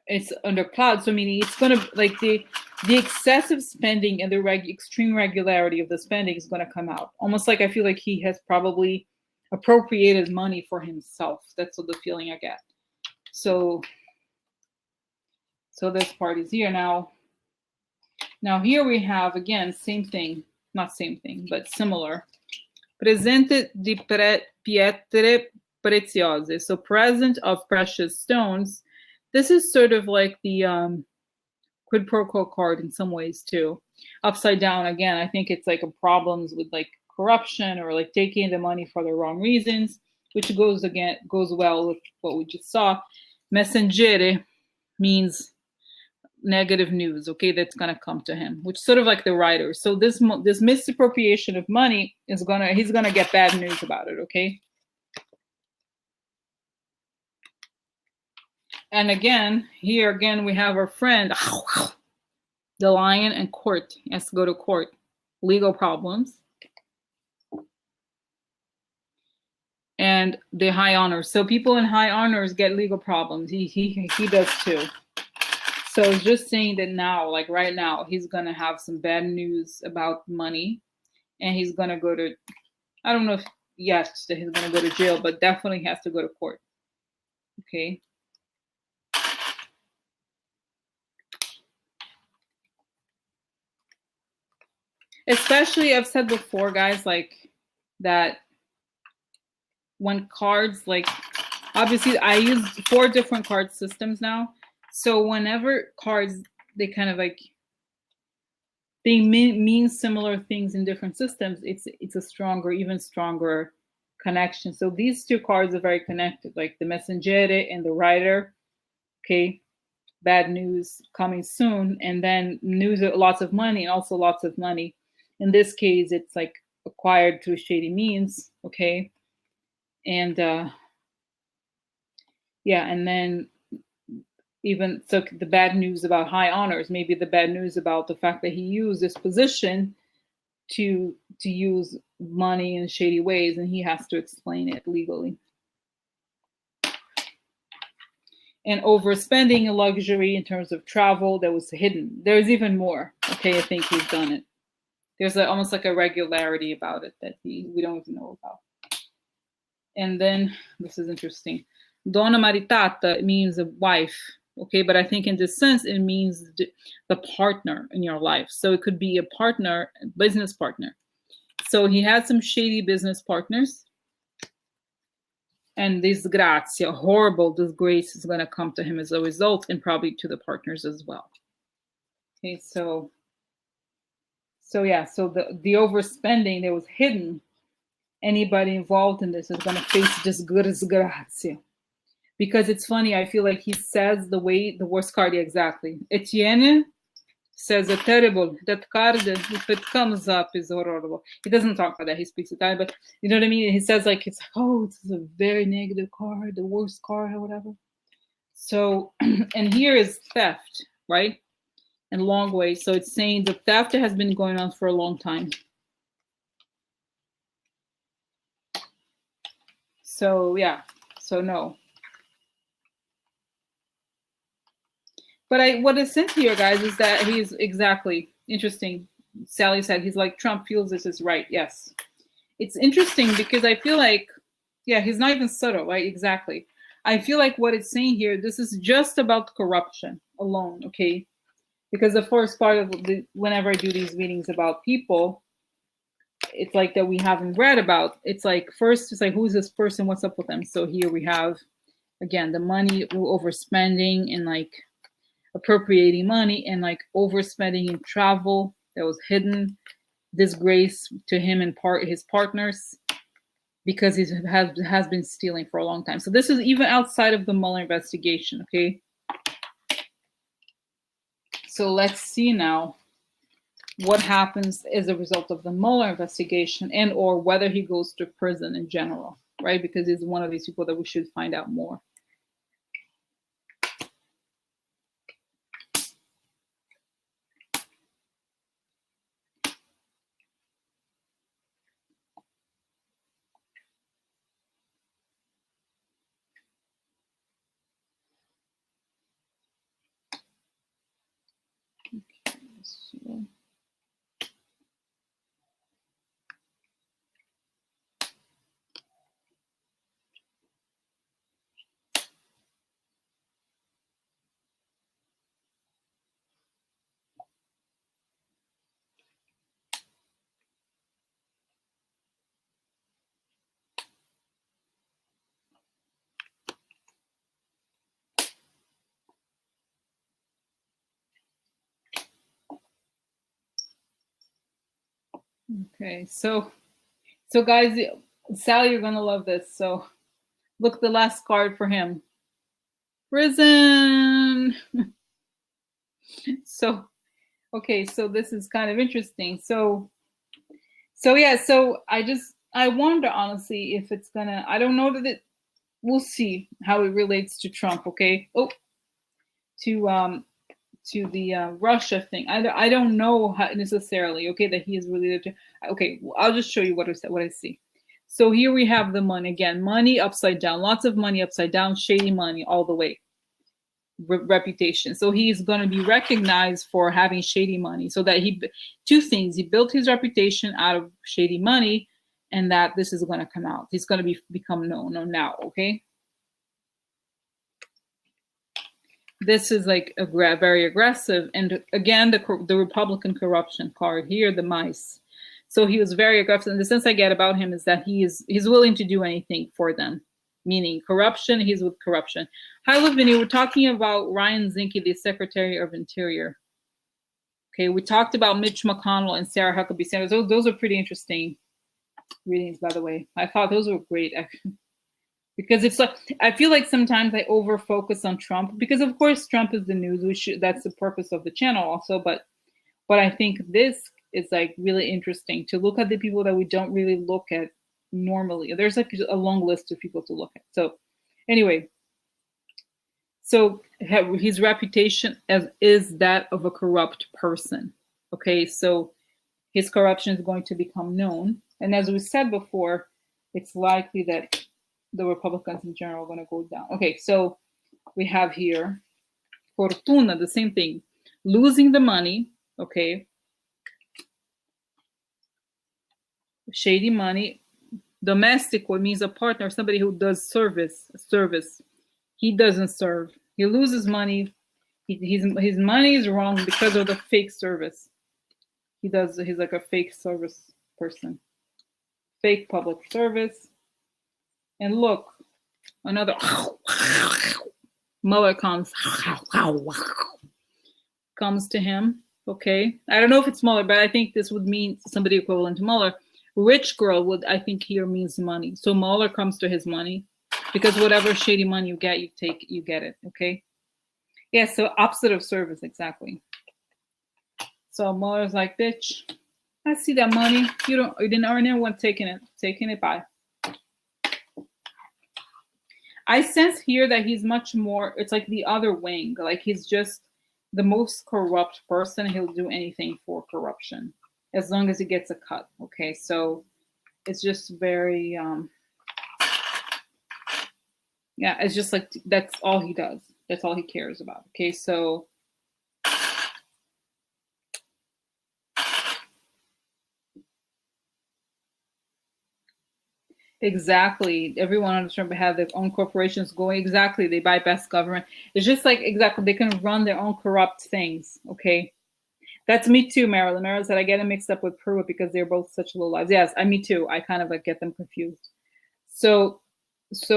it's under cloud, so meaning it's going to like the excessive spending and the extreme regularity of the spending is going to come out. Almost like I feel like he has probably appropriated money for himself. That's what the feeling I get. So this part is here now. Now here we have, again, same thing, not same thing, but similar. Presente di pietre preziose. So present of precious stones. This is sort of like the quid pro quo card in some ways too. Upside down, again, I think it's like a problems with like corruption or like taking the money for the wrong reasons, which goes well with what we just saw. Messaggere means negative news, okay, that's gonna come to him, which sort of like the Rider. So this misappropriation of money he's gonna get bad news about it, okay? And again, here again, we have our friend, the Lion and court. He has to go to court. Legal problems. And the high honors. So people in high honors get legal problems. He does too. So it's just saying that now, like right now, he's going to have some bad news about money. And he's going to go to, I don't know if yes, that he's going to go to jail, but definitely has to go to court. Okay. Especially, I've said before, guys, like that when cards, like obviously I use 4 different card systems now. So whenever cards, they kind of like, they mean similar things in different systems, it's a even stronger connection. So these 2 cards are very connected, like the Messaggere and the Rider. Okay, bad news coming soon, and then news, lots of money, and also lots of money. In this case, it's like acquired through shady means. Okay, and yeah, and then even so the bad news about high honors, maybe the bad news about the fact that he used this position to use money in shady ways, and he has to explain it legally. And overspending in luxury in terms of travel that was hidden. There's even more. Okay, I think he's done it. There's almost like a regularity about it that we don't even know about. And then this is interesting. Donna maritata means a wife. Okay, but I think in this sense it means the partner in your life. So it could be a partner, business partner. So he had some shady business partners. And disgrazia, horrible disgrace is going to come to him as a result, and probably to the partners as well. Okay, so yeah, so the overspending that was hidden, anybody involved in this is going to face disgrazia. Because it's funny, I feel like he says the worst card exactly. Etienne says a terrible, that card, if it comes up, is horrible. He doesn't talk about that, he speaks Italian, but you know what I mean? He says like, it's like, oh, this is a very negative card, the worst card or whatever. So, and here is theft, right? And long way. So it's saying the theft has been going on for a long time. So yeah, so no. But what is sent here, guys, is that he's exactly interesting. Sally said he's like, Trump feels this is right. Yes. It's interesting because I feel like, yeah, he's not even subtle, right? Exactly. I feel like what it's saying here, this is just about corruption alone, okay? Because the first part of whenever I do these meetings about people, it's like that we haven't read about. It's like, first, it's like, who's this person? What's up with them? So here we have, again, the money overspending and like appropriating money and like overspending in travel that was hidden, disgrace to him and his partners, because he has been stealing for a long time. So this is even outside of the Mueller investigation, okay? So let's see now what happens as a result of the Mueller investigation, and or whether he goes to prison in general, right? Because he's one of these people that we should find out more. Okay, so. Okay, so guys, Sally, you're gonna love this. So look, the last card for him. Prison. So, okay, so this is kind of interesting. So yeah, so I wonder honestly if it's gonna, I don't know that we'll see how it relates to Trump, okay? Oh, to the Russia thing. I don't know how necessarily, okay, that he is related to, okay, I'll just show you what I see. So here we have the money again, money upside down, lots of money upside down, shady money all the way. Reputation. So he's going to be recognized for having shady money. So that two things, he built his reputation out of shady money, and that this is going to come out. He's going to become known now, okay? This is like very aggressive. And again, the Republican corruption card here, the mice. So he was very aggressive. And the sense I get about him is that he's willing to do anything for them. Meaning corruption, he's with corruption. Hi, Lavinia, we're talking about Ryan Zinke, the Secretary of Interior. Okay, we talked about Mitch McConnell and Sarah Huckabee Sanders. Those are pretty interesting readings, by the way. I thought those were great, actually. Because it's like, I feel like sometimes I over focus on Trump, because of course Trump is the news. That's the purpose of the channel also, but I think this is like really interesting to look at the people that we don't really look at normally. There's like a long list of people to look at. So anyway, so his reputation is that of a corrupt person. Okay, so his corruption is going to become known. And as we said before, it's likely that the Republicans in general are going to go down. Okay, so we have here fortuna, the same thing. Losing the money, okay. Shady money. Domestic, what means a partner, somebody who does service. He doesn't serve. He loses money. His money is wrong because of the fake service. He's like a fake service person. Fake public service. And look, another Mueller comes to him. Okay. I don't know if it's Mueller, but I think this would mean somebody equivalent to Mueller. Rich girl would, I think, here means money. So Mueller comes to his money because whatever shady money you get, you get it. Okay. Yeah. So opposite of service, exactly. So Mueller's like, bitch, I see that money. You didn't earn it. One taking it by. I sense here that he's much more, it's like the other wing. Like he's just the most corrupt person. He'll do anything for corruption as long as he gets a cut. Okay, so it's just very, yeah, it's just like, that's all he does. That's all he cares about. Okay, so exactly. Everyone on the Trump have their own corporations going. Exactly. They bypass government. It's just like, exactly, they can run their own corrupt things. Okay. That's me too, Marilyn. Marilyn said, I get them mixed up with Pruitt because they're both such low lives. Yes, me too. I kind of like get them confused. So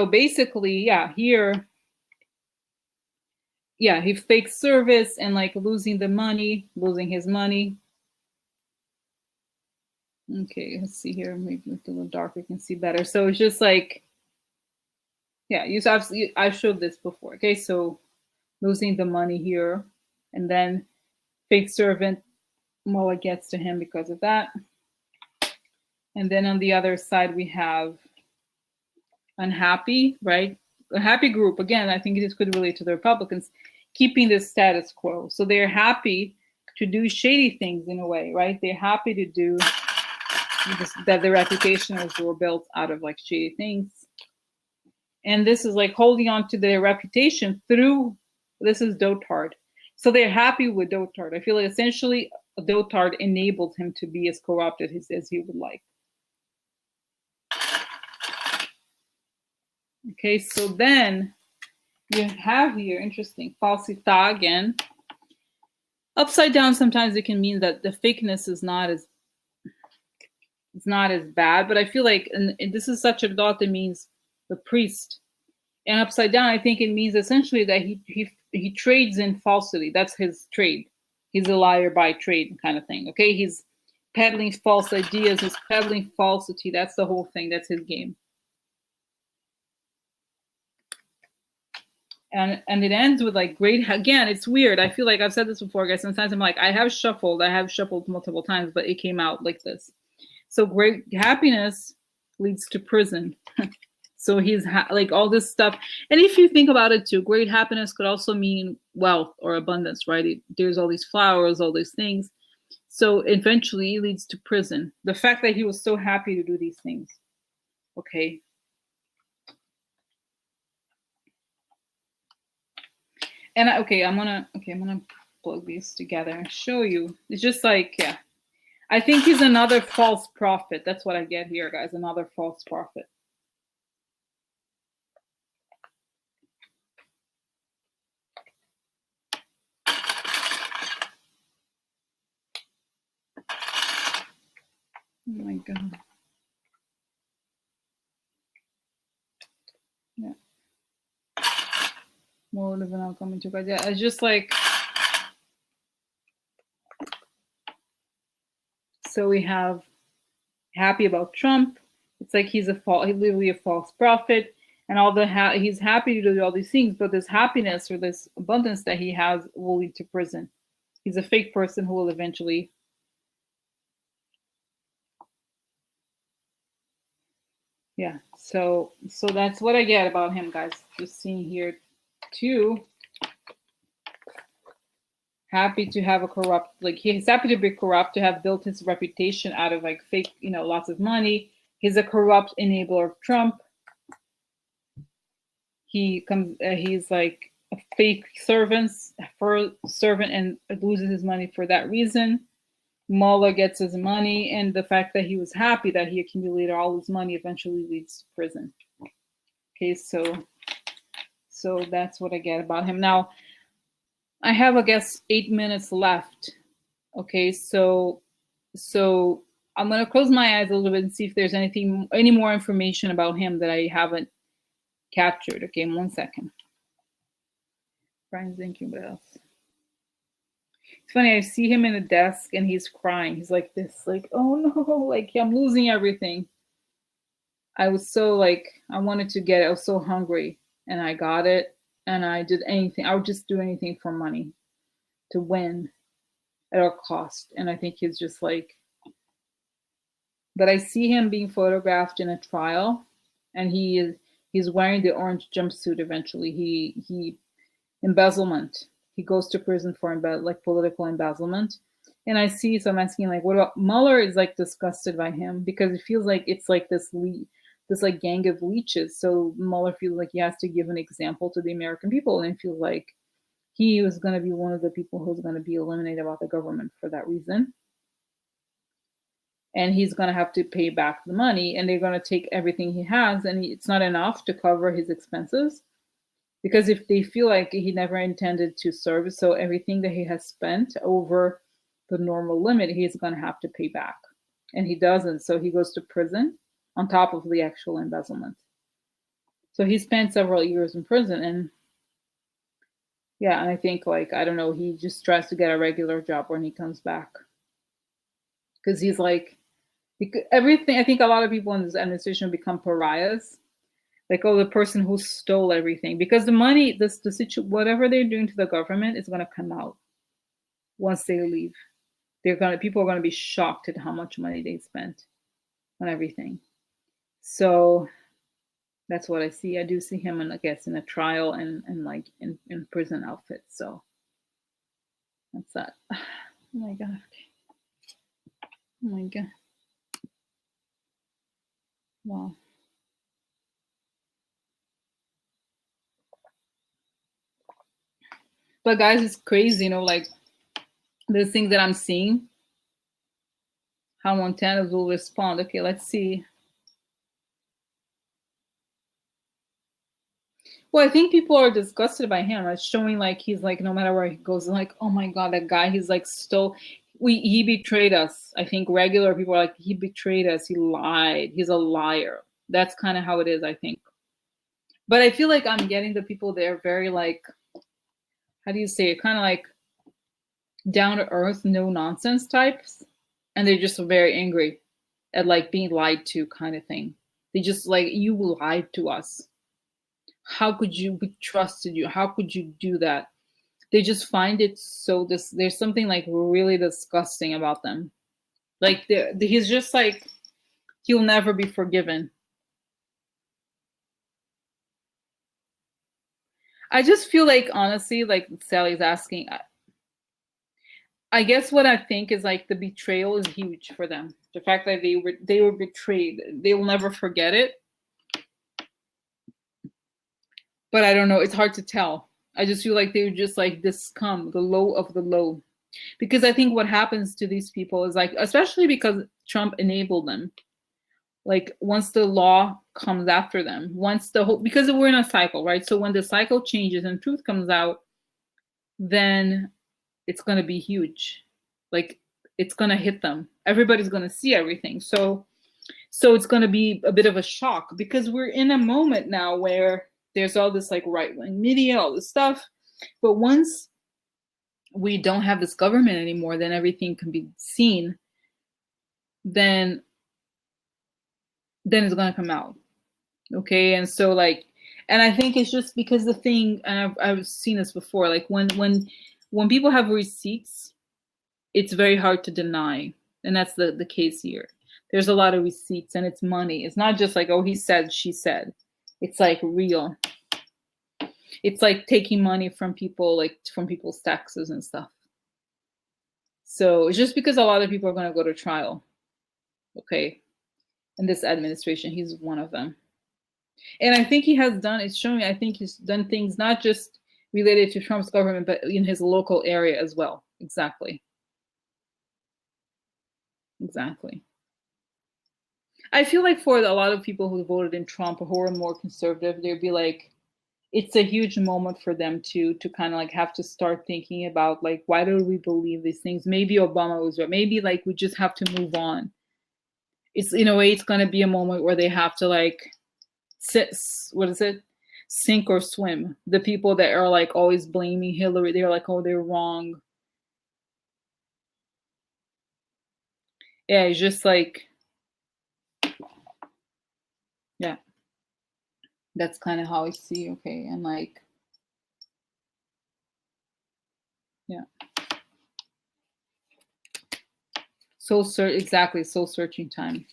basically, yeah, here, yeah, he fakes service and like losing his money. Okay, let's see here. Maybe it's a little darker, you can see better. So it's just like, yeah, I showed this before. Okay, so losing the money here, and then fake servant, Mueller gets to him because of that. And then on the other side, we have unhappy, right? A happy group. Again, I think this could relate to the Republicans, keeping the status quo. So they're happy to do shady things in a way, right? They're happy to do this, that their reputations were built out of like shady things. And this is like holding on to their reputation through, this is dotard. So they're happy with dotard. I feel like essentially dotard enabled him to be as corrupted as he would like. Okay, so then you have here, interesting, falsità again. Upside down, sometimes it can mean that the fakeness is not as, it's not as bad, but I feel like, and this is such a dot that means the priest. And upside down, I think it means essentially that he trades in falsity. That's his trade. He's a liar by trade kind of thing. Okay, he's peddling false ideas. He's peddling falsity. That's the whole thing. That's his game. And it ends with like great, again, it's weird. I feel like I've said this before, guys. Sometimes I'm like, I have shuffled multiple times, but it came out like this. So great happiness leads to prison. So he's like all this stuff. And if you think about it too, great happiness could also mean wealth or abundance, right? There's all these flowers, all these things. So eventually it leads to prison. The fact that he was so happy to do these things. Okay. And I'm gonna plug these together and show you. It's just like, yeah. I think he's another false prophet. That's what I get here, guys. Another false prophet. Oh my God. Yeah. More than I'll come into, guys. Yeah, it's just like, so we have happy about Trump. It's like he's literally a false prophet, and all he's happy to do all these things, but this happiness or this abundance that he has will lead to prison. He's a fake person who will eventually. Yeah, so that's what I get about him, guys. Just seeing here too. happy to have a corrupt, like he's happy to be corrupt, to have built his reputation out of like fake, lots of money. He's a corrupt enabler of Trump. He's like a fake servant and loses his money for that reason. Mueller gets his money, and the fact that he was happy that he accumulated all his money eventually leads to prison. Okay, so that's what I get about him. Now, I have, I guess, 8 minutes left. Okay, so I'm gonna close my eyes a little bit and see if there's any more information about him that I haven't captured. Okay, 1 second. Brian Zinke, what else? It's funny, I see him in a desk and he's crying. He's like this, like, oh no, like I'm losing everything. I was so like, I wanted to get it. I was so hungry and I got it and I did anything. I would just do anything for money to win at all cost. And I think he's just like, but I see him being photographed in a trial and he's wearing the orange jumpsuit eventually. He embezzlement. He goes to prison for like political embezzlement. And I see, so I'm asking like, what about Mueller is like disgusted by him because it feels like it's like this like gang of leeches. So Mueller feels like he has to give an example to the American people and feels like he was going to be one of the people who's going to be eliminated about the government for that reason. And he's going to have to pay back the money and they're going to take everything he has and it's not enough to cover his expenses. Because if they feel like he never intended to serve, so everything that he has spent over the normal limit, he's going to have to pay back. And he doesn't, so he goes to prison on top of the actual embezzlement. So he spent several years in prison and yeah, and I think like, I don't know, he just tries to get a regular job when he comes back. Because he's like, everything, I think a lot of people in this administration become pariahs. Like, oh, the person who stole everything, because the money, whatever they're doing to the government is going to come out once they leave. People are going to be shocked at how much money they spent on everything. So that's what I see. I do see him, I guess, in a trial and like in prison outfit. So that's that. Oh my God. Oh my God. Wow. But guys, it's crazy, like the things that I'm seeing, how Montanas will respond. Okay, let's see. Well, I think people are disgusted by him. It's showing like he's like, no matter where he goes, like, oh my God, that guy, he's like he betrayed us. I think regular people are like, he betrayed us. He lied. He's a liar. That's kind of how it is, I think. But I feel like I'm getting the people there very like, how do you say it? Kind of like down to earth, no nonsense types. And they're just very angry at like being lied to kind of thing. They just like, you lied to us. How could we trusted you? How could you do that? They just find it so there's something like really disgusting about them. Like he's just like, he'll never be forgiven. I just feel like, honestly, like Sally's asking, I guess what I think is like the betrayal is huge for them. The fact that they were betrayed, they will never forget it. But I don't know, it's hard to tell. I just feel like they were just like this scum, the low of the low. Because I think what happens to these people is like, especially because Trump enabled them, like once the law comes after them, because we're in a cycle, right? So when the cycle changes and truth comes out, then it's going to be huge. Like it's going to hit them. Everybody's going to see everything. So it's going to be a bit of a shock because we're in a moment now where there's all this like right-wing media, all this stuff. But once we don't have this government anymore, then everything can be seen. Then it's going to come out. Okay. And so like, and I think it's just because the thing, and I've seen this before, like when people have receipts, it's very hard to deny. And that's the case here. There's a lot of receipts and it's money. It's not just like, oh, he said, she said. It's like real. It's like taking money from people, like from people's taxes and stuff. So it's just because a lot of people are going to go to trial. Okay. In this administration, he's one of them. And I think he has done, it's showing, I think he's done things not just related to Trump's government, but in his local area as well. Exactly. Exactly. I feel like for a lot of people who voted in Trump or who are more conservative, they'd be like, it's a huge moment for them to kind of like have to start thinking about like, why do we believe these things? Maybe Obama was right. Maybe like we just have to move on. It's in a way, it's going to be a moment where they have to like what is it? Sink or swim. The people that are like always blaming Hillary, they're like, oh, they're wrong. Yeah, it's just like, yeah, that's kind of how I see. Okay, and like, yeah, exactly, soul searching time.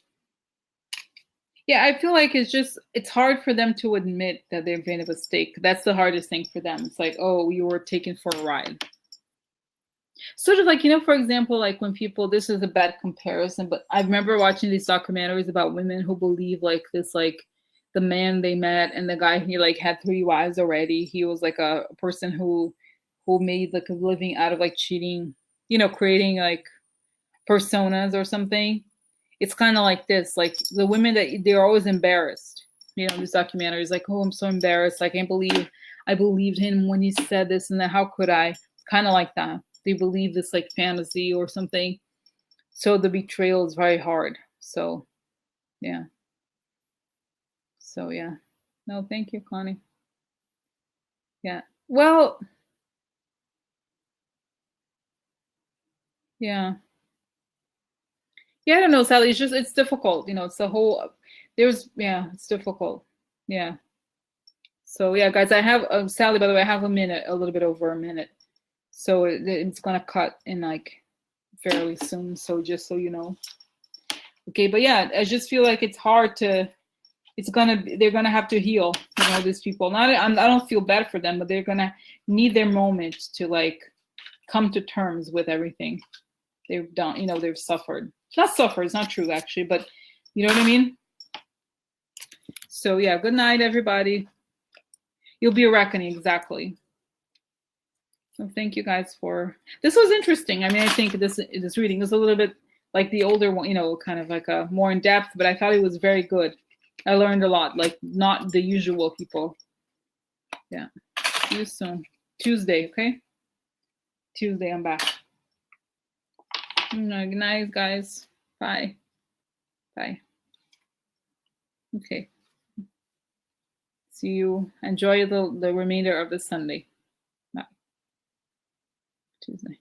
Yeah, I feel like it's hard for them to admit that they've made a mistake. That's the hardest thing for them. It's like, oh, you were taken for a ride. Sort of like, for example, like when people, this is a bad comparison, but I remember watching these documentaries about women who believe like this, like the man they met and the guy, he like had 3 wives already. He was like a person who made like a living out of like cheating, creating like personas or something. It's kind of like this, like the women that they're always embarrassed. These documentaries like, oh, I'm so embarrassed. I can't believe I believed him when he said this and that. How could I? It's kind of like that. They believe this like fantasy or something. So the betrayal is very hard. So, yeah. So, yeah. No, thank you, Connie. Yeah. Well, yeah. Yeah, I don't know, Sally. It's difficult. It's the whole, it's difficult. Yeah. So, yeah, guys, I have, Sally, by the way, I have a little bit over a minute. So it's going to cut in like fairly soon. So just so you know. Okay. But yeah, I just feel like it's hard to, they're gonna have to heal, these people. I don't feel bad for them, but they're gonna need their moment to like come to terms with everything they've done. They've suffered. Not suffered, it's not true actually, but you know what I mean. So yeah, good night, everybody. You'll be a reckoning, exactly. So thank you guys for this. Was interesting. I mean, I think this reading is a little bit like the older one, kind of like a more in depth, but I thought it was very good. I learned a lot, like not the usual people. Yeah. See you soon. Tuesday, okay? Tuesday, I'm back. Good night, guys. Bye. Bye. Okay. See you. Enjoy the remainder of the Sunday. Bye. Tuesday.